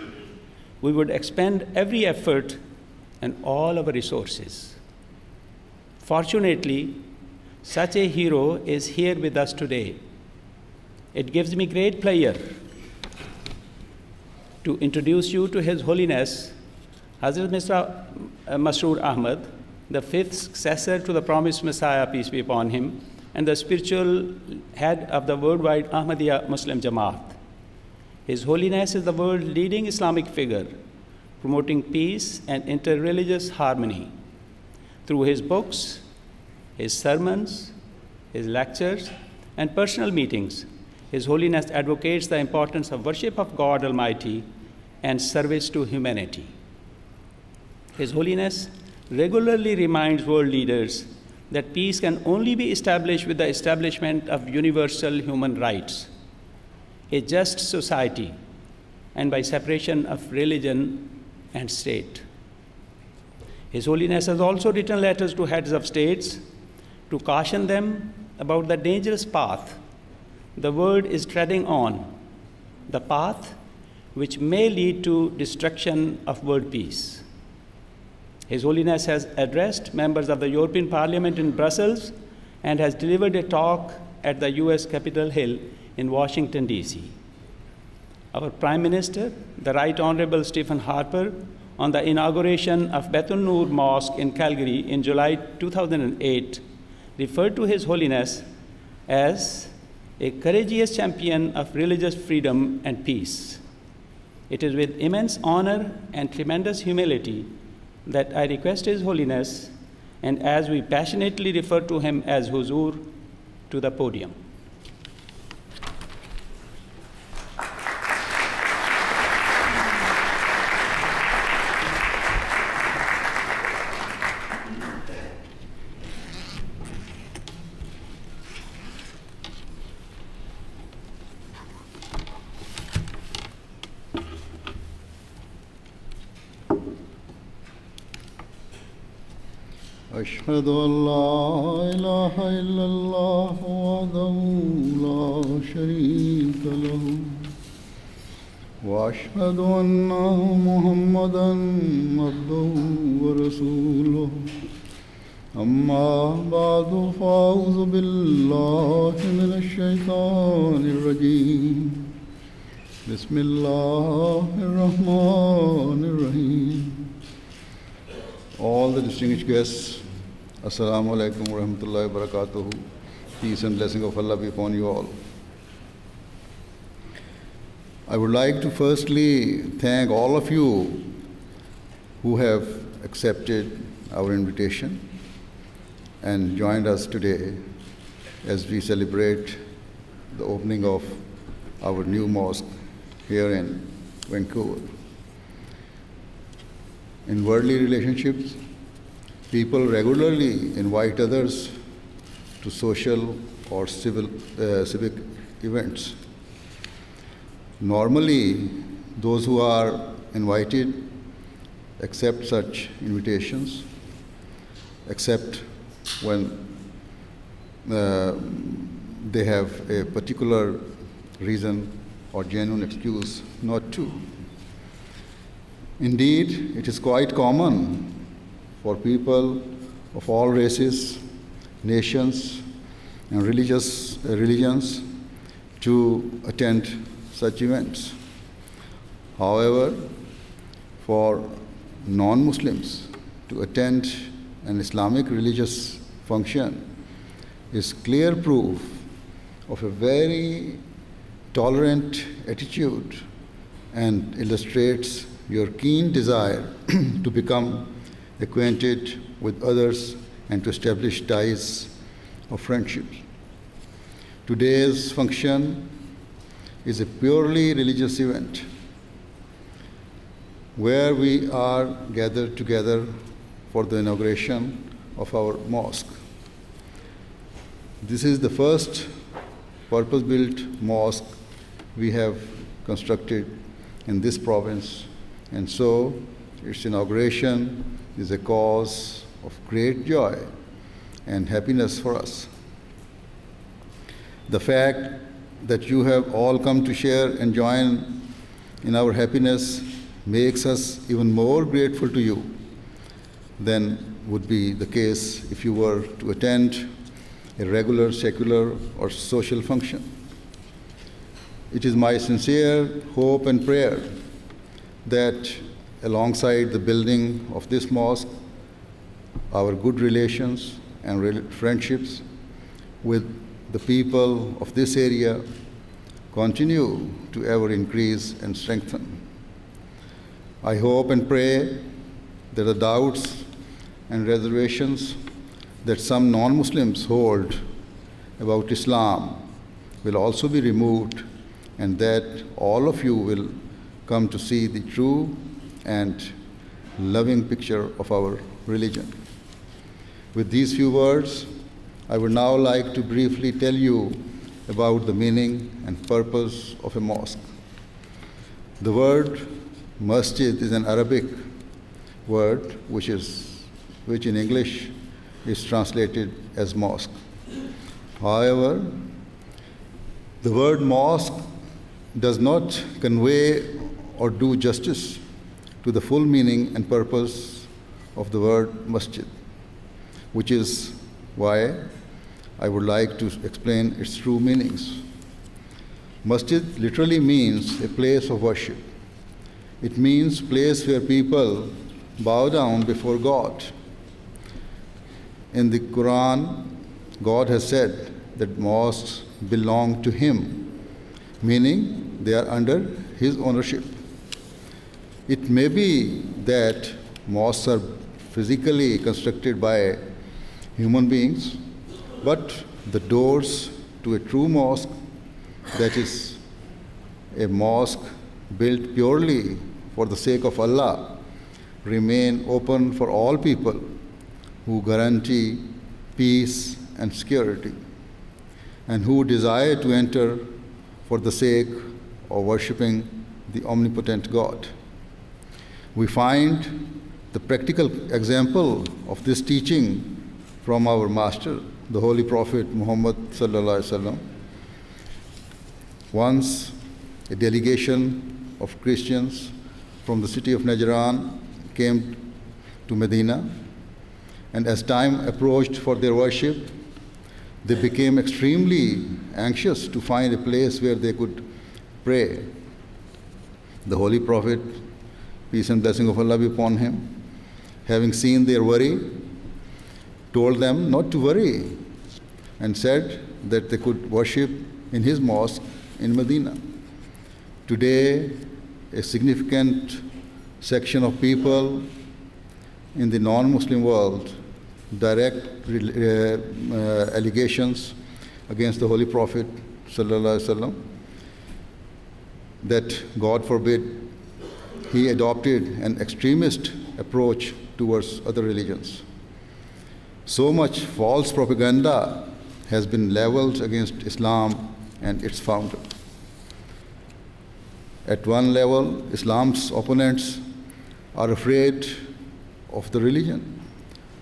[SPEAKER 16] we would expend every effort and all our resources. Fortunately, such a hero is here with us today. It gives me great pleasure to introduce you to His Holiness, Hazrat Mirza Masroor Ahmad, the fifth successor to the promised Messiah, peace be upon him, and the spiritual head of the worldwide Ahmadiyya Muslim Jamaat. His Holiness is the world's leading Islamic figure, promoting peace and interreligious harmony. Through his books, his sermons, his lectures, and personal meetings, His Holiness advocates the importance of worship of God Almighty and service to humanity. His Holiness regularly reminds world leaders that peace can only be established with the establishment of universal human rights, a just society, and by separation of religion and state. His Holiness has also written letters to heads of states to caution them about the dangerous path the world is treading on, the path which may lead to destruction of world peace. His Holiness has addressed members of the European Parliament in Brussels and has delivered a talk at the US Capitol Hill in Washington, D.C. Our Prime Minister, the Right Honorable Stephen Harper, on the inauguration of Baitur Rahman Mosque in Calgary in July 2008, referred to His Holiness as a courageous champion of religious freedom and peace. It is with immense honor and tremendous humility that I request His Holiness, and as we passionately refer to him as Huzur, to the podium.
[SPEAKER 17] أشهد أن لا إله إلا الله وحده لا شريك له وأشهد أن محمدا عبده ورسوله أما بعد فأعوذ بالله من الشيطان الرجيم بسم الله الرحمن الرحيم. All the distinguished guests, Assalamu alaikum wa rahmatullahi wa barakatuhu. Peace and blessing of Allah be upon you all. I would like to firstly thank all of you who have accepted our invitation and joined us today as we celebrate the opening of our new mosque here in Vancouver. In worldly relationships, people regularly invite others to social or civic events. Normally, those who are invited accept such invitations, except when they have a particular reason or genuine excuse not to. Indeed, it is quite common for people of all races, nations, and religions to attend such events. However, for non-Muslims to attend an Islamic religious function is clear proof of a very tolerant attitude and illustrates your keen desire to become acquainted with others and to establish ties of friendship. Today's function is a purely religious event where we are gathered together for the inauguration of our mosque. This is the first purpose-built mosque we have constructed in this province, and so its inauguration is a cause of great joy and happiness for us. The fact that you have all come to share and join in our happiness makes us even more grateful to you than would be the case if you were to attend a regular secular or social function. It is my sincere hope and prayer that alongside the building of this mosque, our good relations and friendships with the people of this area continue to ever increase and strengthen. I hope and pray that the doubts and reservations that some non-Muslims hold about Islam will also be removed, and that all of you will come to see the true and loving picture of our religion. With these few words, I would now like to briefly tell you about the meaning and purpose of a mosque. The word masjid is an Arabic word which in English is translated as mosque. However, the word mosque does not convey or do justice to the full meaning and purpose of the word masjid, which is why I would like to explain its true meanings. Masjid literally means a place of worship. It means place where people bow down before God. In the Quran, God has said that mosques belong to Him, meaning they are under His ownership. It may be that mosques are physically constructed by human beings, but the doors to a true mosque, that is a mosque built purely for the sake of Allah, remain open for all people who guarantee peace and security, and who desire to enter for the sake of worshipping the omnipotent God. We find the practical example of this teaching from our master, the Holy Prophet Muhammad sallallahu alaihi wasallam. Once, a delegation of Christians from the city of Najran came to Medina, and as time approached for their worship, they became extremely anxious to find a place where they could pray. The Holy Prophet, peace and blessing of Allah be upon him, having seen their worry, told them not to worry and said that they could worship in his mosque in Medina. Today, a significant section of people in the non-Muslim world direct allegations against the Holy Prophet sallallahu alaihi wasallam that, God forbid, he adopted an extremist approach towards other religions. So much false propaganda has been leveled against Islam and its founder. At one level, Islam's opponents are afraid of the religion,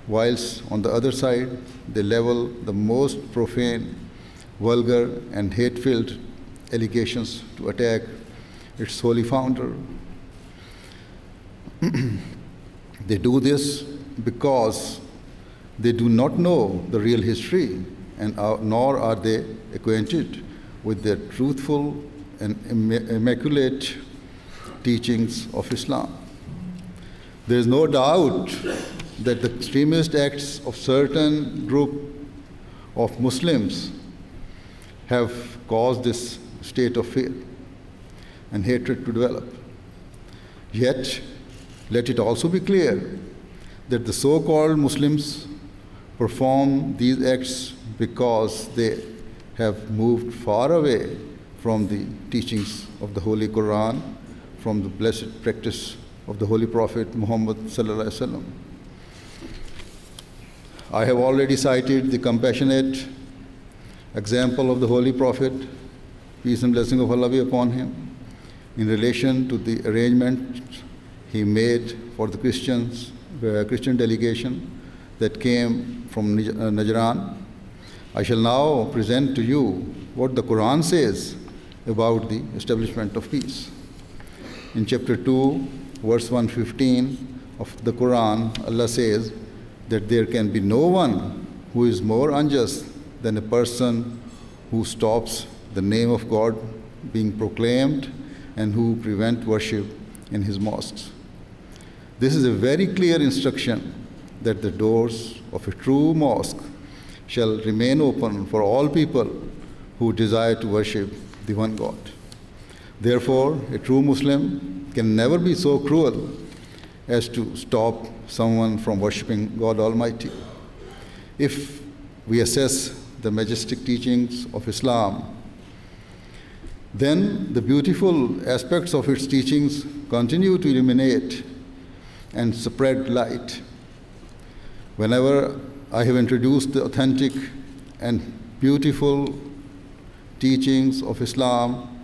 [SPEAKER 17] whilst on the other side, they level the most profane, vulgar, and hate-filled allegations to attack its holy founder. They do this because they do not know the real history, and nor are they acquainted with the truthful and immaculate teachings of Islam. There is no doubt that the extremist acts of certain group of Muslims have caused this state of fear and hatred to develop. Yet, let it also be clear that the so-called Muslims perform these acts because they have moved far away from the teachings of the Holy Quran, from the blessed practice of the Holy Prophet Muhammad sallallahu alaihi wasallam. I have already cited the compassionate example of the Holy Prophet, peace and blessing of Allah be upon him, in relation to the arrangement he made for the Christian delegation that came from Najran. I shall now present to you what the Quran says about the establishment of peace. In chapter 2, verse 115 of the Quran, Allah says that there can be no one who is more unjust than a person who stops the name of God being proclaimed and who prevent worship in his mosques. This is a very clear instruction that the doors of a true mosque shall remain open for all people who desire to worship the one God. Therefore, a true Muslim can never be so cruel as to stop someone from worshiping God Almighty. If we assess the majestic teachings of Islam, then the beautiful aspects of its teachings continue to illuminate and spread light. Whenever I have introduced the authentic and beautiful teachings of Islam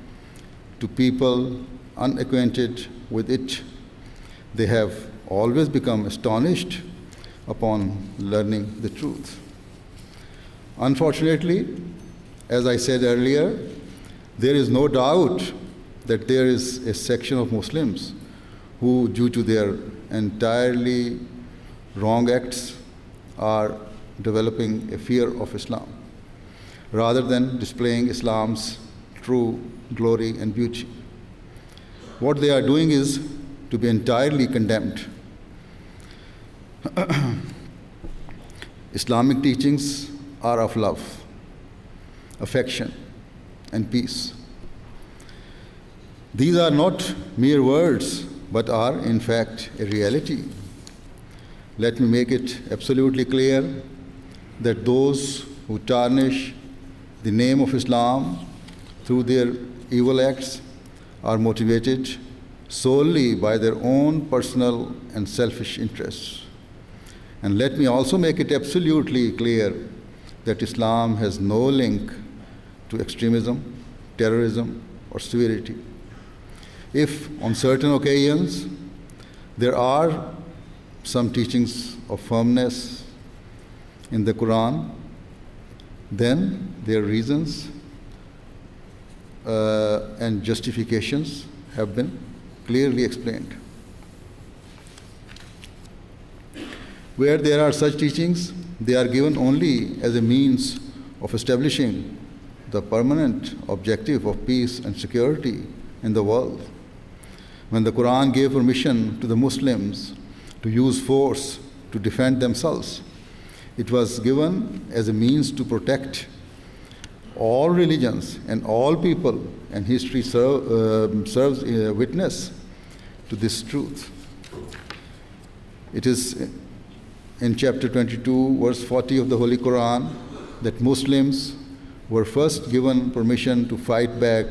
[SPEAKER 17] to people unacquainted with it, they have always become astonished upon learning the truth. Unfortunately, as I said earlier, there is no doubt that there is a section of Muslims who, due to their entirely wrong acts, are developing a fear of Islam, rather than displaying Islam's true glory and beauty. What they are doing is to be entirely condemned. Islamic teachings are of love, affection, and peace. These are not mere words, but are in fact a reality. Let me make it absolutely clear that those who tarnish the name of Islam through their evil acts are motivated solely by their own personal and selfish interests. And let me also make it absolutely clear that Islam has no link to extremism, terrorism, or severity. If on certain occasions there are some teachings of firmness in the Quran, then their reasons and justifications have been clearly explained. Where there are such teachings, they are given only as a means of establishing the permanent objective of peace and security in the world. When the Quran gave permission to the Muslims to use force to defend themselves, it was given as a means to protect all religions and all people, and history serves witness to this truth. It is in chapter 22, verse 40 of the Holy Quran, that Muslims were first given permission to fight back,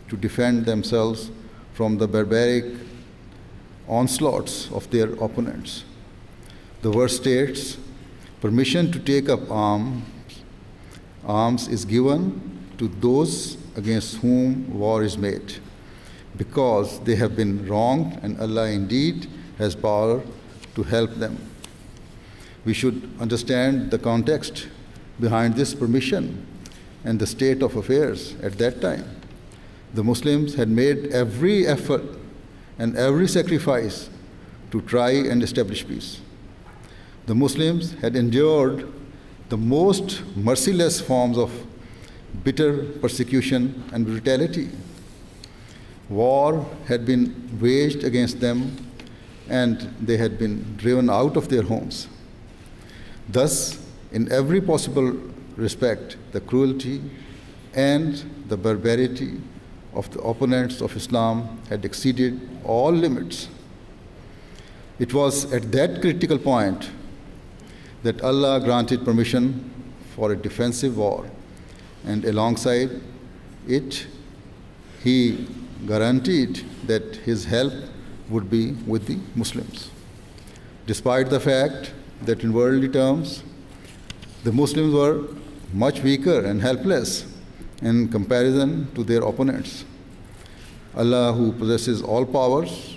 [SPEAKER 17] to defend themselves from the barbaric onslaughts of their opponents. The verse states, permission to take up arms is given to those against whom war is made, because they have been wronged and Allah indeed has power to help them. We should understand the context behind this permission and the state of affairs at that time. The Muslims had made every effort and every sacrifice to try and establish peace. The Muslims had endured the most merciless forms of bitter persecution and brutality. War had been waged against them, and they had been driven out of their homes. Thus, in every possible respect, the cruelty and the barbarity of the opponents of Islam had exceeded all limits. It was at that critical point that Allah granted permission for a defensive war, and alongside it, He guaranteed that His help would be with the Muslims. Despite the fact that in worldly terms, the Muslims were much weaker and helpless in comparison to their opponents, Allah, who possesses all powers,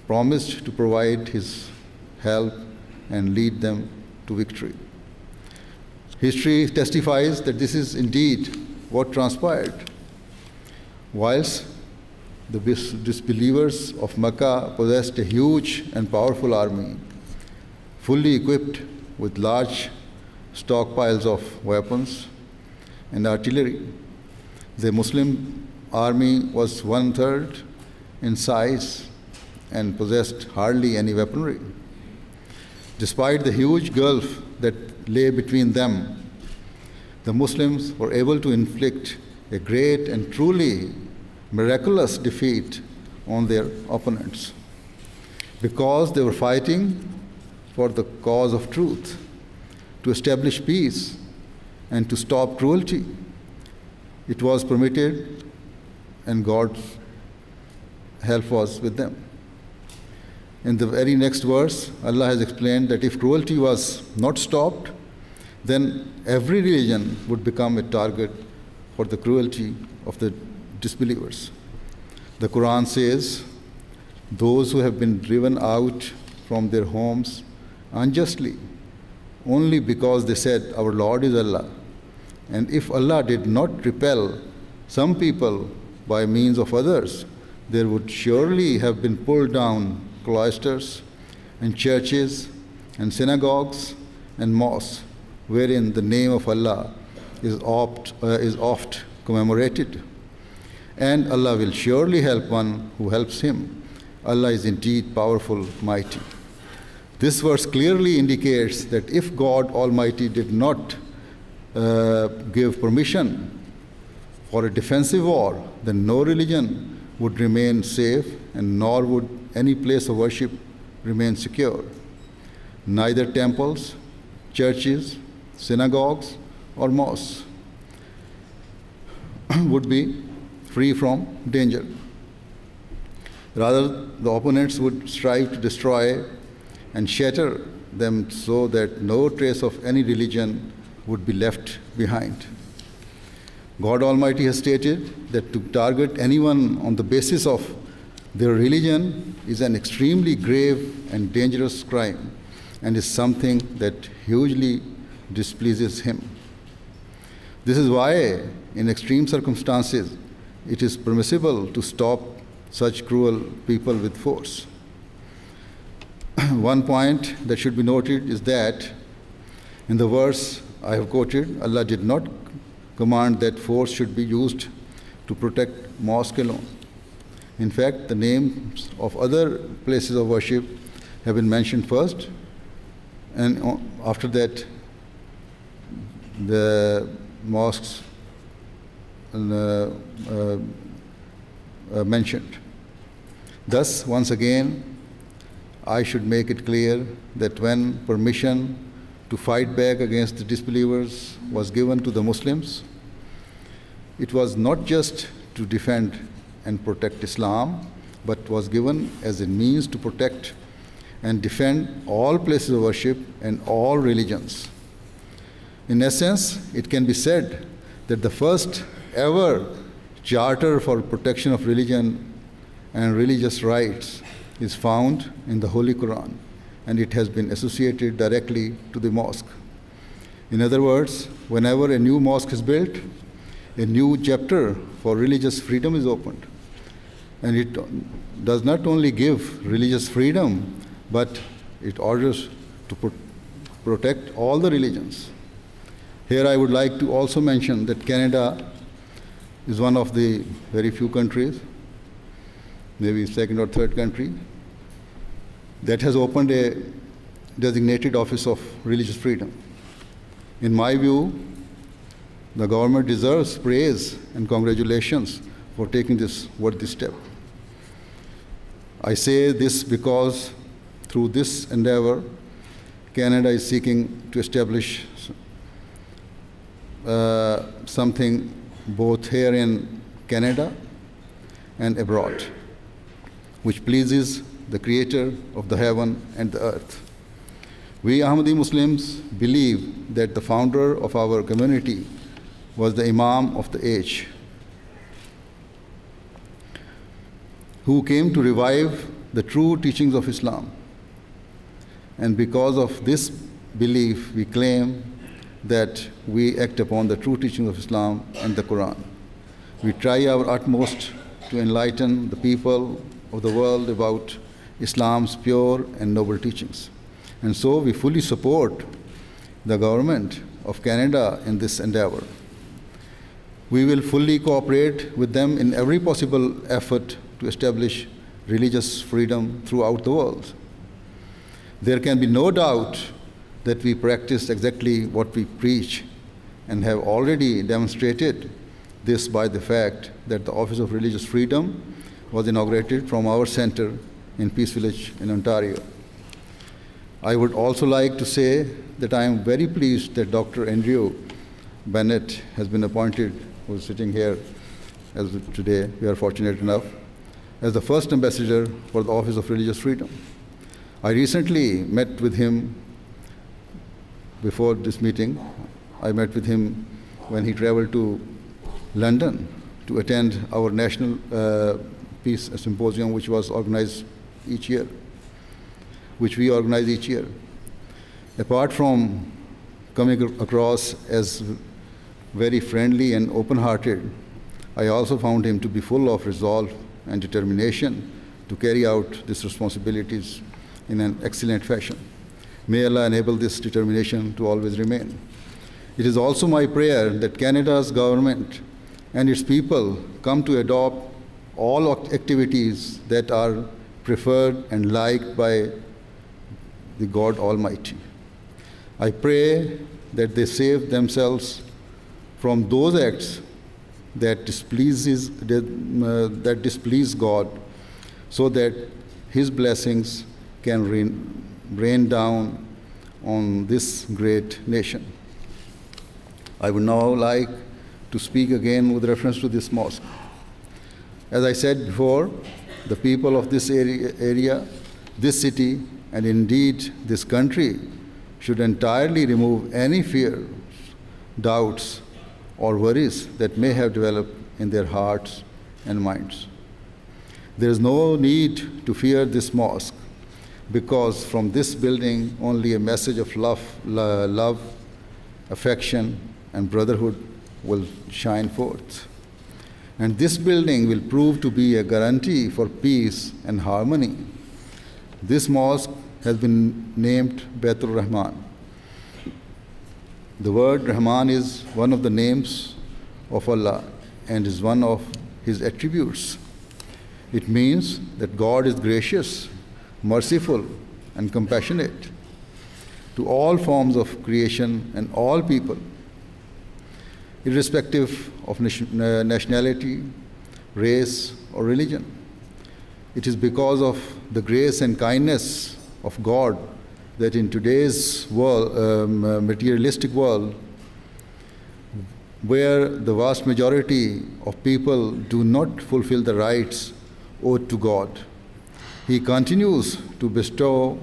[SPEAKER 17] promised to provide His help and lead them to victory. History testifies that this is indeed what transpired. Whilst the disbelievers of Mecca possessed a huge and powerful army, fully equipped with large stockpiles of weapons and artillery, the Muslim army was 1/3 in size and possessed hardly any weaponry. Despite the huge gulf that lay between them, the Muslims were able to inflict a great and truly miraculous defeat on their opponents, because they were fighting for the cause of truth, to establish peace and to stop cruelty. It was permitted and God's help was with them. In the very next verse, Allah has explained that if cruelty was not stopped, then every religion would become a target for the cruelty of the disbelievers. The Quran says, those who have been driven out from their homes unjustly, only because they said, our Lord is Allah. And if Allah did not repel some people by means of others, there would surely have been pulled down cloisters and churches and synagogues and mosques, wherein the name of Allah is oft commemorated. And Allah will surely help one who helps him. Allah is indeed powerful, mighty. This verse clearly indicates that if God Almighty did not give permission for a defensive war, then no religion would remain safe, and nor would any place of worship remain secure. Neither temples, churches, synagogues, or mosques would be free from danger. Rather, the opponents would strive to destroy and shatter them so that no trace of any religion would be left behind. God Almighty has stated that to target anyone on the basis of their religion is an extremely grave and dangerous crime, and is something that hugely displeases Him. This is why, in extreme circumstances, it is permissible to stop such cruel people with force. One point that should be noted is that in the verse I have quoted, Allah did not command that force should be used to protect mosque alone. In fact, the names of other places of worship have been mentioned first, and after that the mosques mentioned. Thus, once again, I should make it clear that when permission to fight back against the disbelievers was given to the Muslims, it was not just to defend and protect Islam, but was given as a means to protect and defend all places of worship and all religions. In essence, it can be said that the first ever charter for protection of religion and religious rights is found in the Holy Quran, and it has been associated directly to the mosque. In other words, whenever a new mosque is built, a new chapter for religious freedom is opened. And it does not only give religious freedom, but it orders to protect all the religions. Here I would like to also mention that Canada is one of the very few countries, maybe second or third country, that has opened a designated office of religious freedom. In my view, the government deserves praise and congratulations for taking this worthy step. I say this because through this endeavor, Canada is seeking to establish something both here in Canada and abroad, which pleases the Creator of the heaven and the earth. We Ahmadi Muslims believe that the founder of our community was the Imam of the age, who came to revive the true teachings of Islam. And because of this belief, we claim that we act upon the true teachings of Islam and the Quran. We try our utmost to enlighten the people of the world about Islam's pure and noble teachings. And so we fully support the government of Canada in this endeavor. We will fully cooperate with them in every possible effort to establish religious freedom throughout the world. There can be no doubt that we practice exactly what we preach, and have already demonstrated this by the fact that the Office of Religious Freedom was inaugurated from our center in Peace Village in Ontario. I would also like to say that I am very pleased that Dr. Andrew Bennett has been appointed, who is sitting here, as today we are fortunate enough, as the first ambassador for the Office of Religious Freedom. I recently met with him before this meeting. I met with him when he traveled to London to attend our National Peace Symposium, which was organized each year, which we organize each year. Apart from coming across as very friendly and open-hearted, I also found him to be full of resolve and determination to carry out these responsibilities in an excellent fashion. May Allah enable this determination to always remain. It is also my prayer that Canada's government and its people come to adopt all activities that are preferred and liked by the God Almighty. I pray that they save themselves from those acts that displease God, so that His blessings can rain down on this great nation. I would now like to speak again with reference to this mosque. As I said before, the people of this area, this city, and indeed this country should entirely remove any fears, doubts, or worries that may have developed in their hearts and minds. There is no need to fear this mosque, because from this building only a message of love, affection, and brotherhood will shine forth. And this building will prove to be a guarantee for peace and harmony. This mosque has been named Baitur Rahman. The word Rahman is one of the names of Allah and is one of His attributes. It means that God is gracious, merciful, and compassionate to all forms of creation and all people, irrespective of nationality, race, or religion. It is because of the grace and kindness of God that in today's world, materialistic world, where the vast majority of people do not fulfill the rights owed to God, He continues to bestow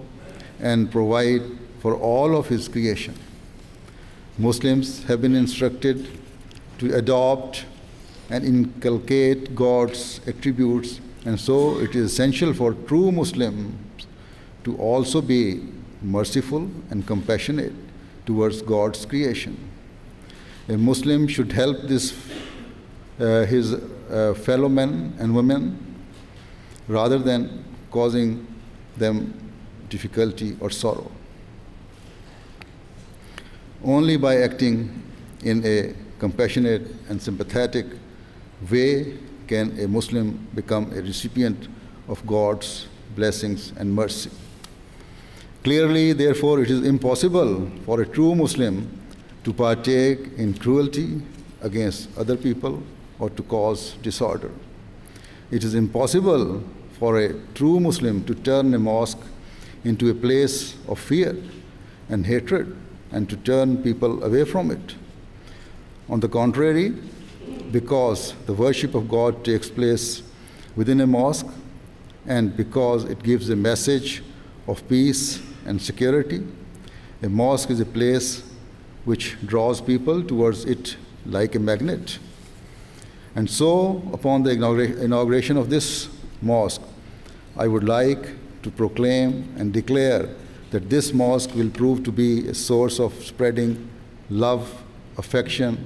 [SPEAKER 17] and provide for all of His creation. Muslims have been instructed to adopt and inculcate God's attributes, and so it is essential for true Muslims to also be merciful and compassionate towards God's creation. A Muslim should help his fellow men and women rather than causing them difficulty or sorrow. Only by acting in a compassionate and sympathetic way can a Muslim become a recipient of God's blessings and mercy. Clearly, therefore, it is impossible for a true Muslim to partake in cruelty against other people or to cause disorder. It is impossible for a true Muslim to turn a mosque into a place of fear and hatred and to turn people away from it. On the contrary, because the worship of God takes place within a mosque and because it gives a message of peace and security, a mosque is a place which draws people towards it like a magnet. And so, upon the inauguration of this mosque, I would like to proclaim and declare that this mosque will prove to be a source of spreading love, affection,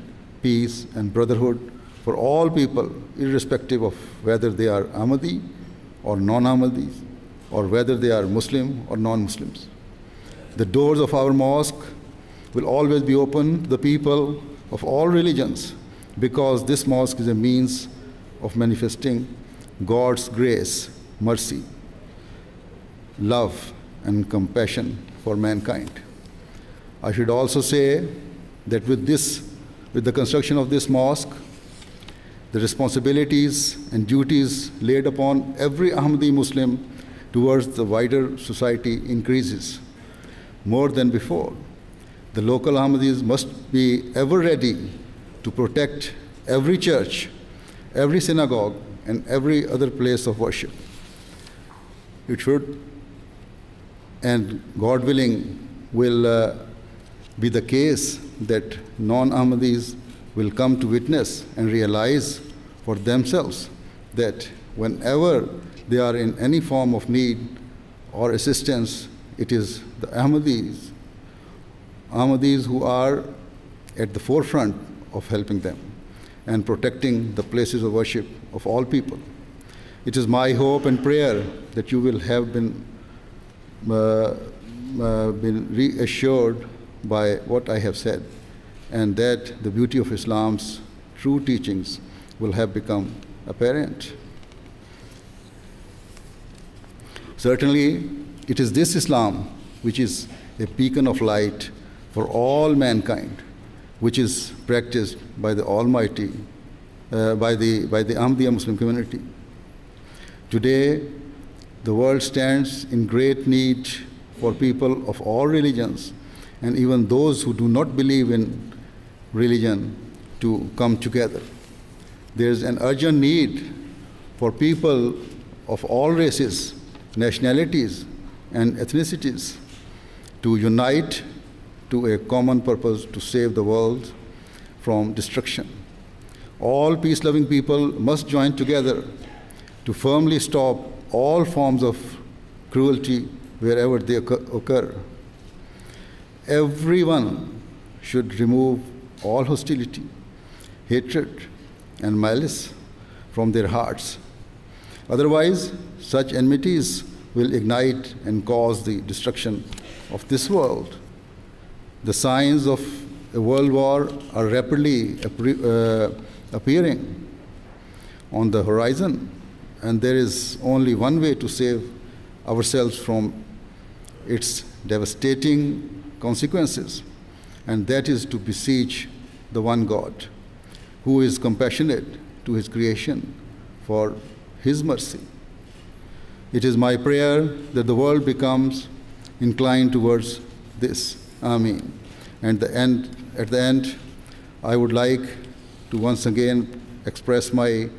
[SPEAKER 17] peace, and brotherhood for all people, irrespective of whether they are Ahmadi or non-Ahmadis, or whether they are Muslim or non-Muslims. The doors of our mosque will always be open to the people of all religions, because this mosque is a means of manifesting God's grace, mercy, love, and compassion for mankind. I should also say that with the construction of this mosque, the responsibilities and duties laid upon every Ahmadi Muslim towards the wider society increases more than before. The local Ahmadis must be ever ready to protect every church every synagogue, and every other place of worship. It should, and God willing, will be the case that non-Ahmadis will come to witness and realize for themselves that whenever they are in any form of need or assistance, it is the Ahmadis who are at the forefront of helping them and protecting the places of worship of all people. It is my hope and prayer that you will have been reassured by what I have said, and that the beauty of Islam's true teachings will have become apparent. Certainly, it is this Islam which is a beacon of light for all mankind, which is practiced by the Almighty, by the Ahmadiyya Muslim community. Today, the world stands in great need for people of all religions, and even those who do not believe in religion, to come together. There is an urgent need for people of all races, nationalities, and ethnicities to unite to a common purpose to save the world from destruction. All peace-loving people must join together to firmly stop all forms of cruelty wherever they occur. Everyone should remove all hostility, hatred, and malice from their hearts. Otherwise, such enmities will ignite and cause the destruction of this world. The signs of a world war are rapidly appearing on the horizon, and there is only one way to save ourselves from its devastating consequences, and that is to beseech the one God, who is compassionate to his creation for his mercy. It is my prayer that the world becomes inclined towards this. Ameen. And at the end, I would like to once again express my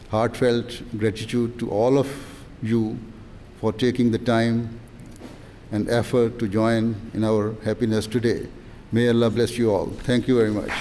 [SPEAKER 17] heartfelt gratitude to all of you for taking the time and effort to join in our happiness today. May Allah bless you all. Thank you very much.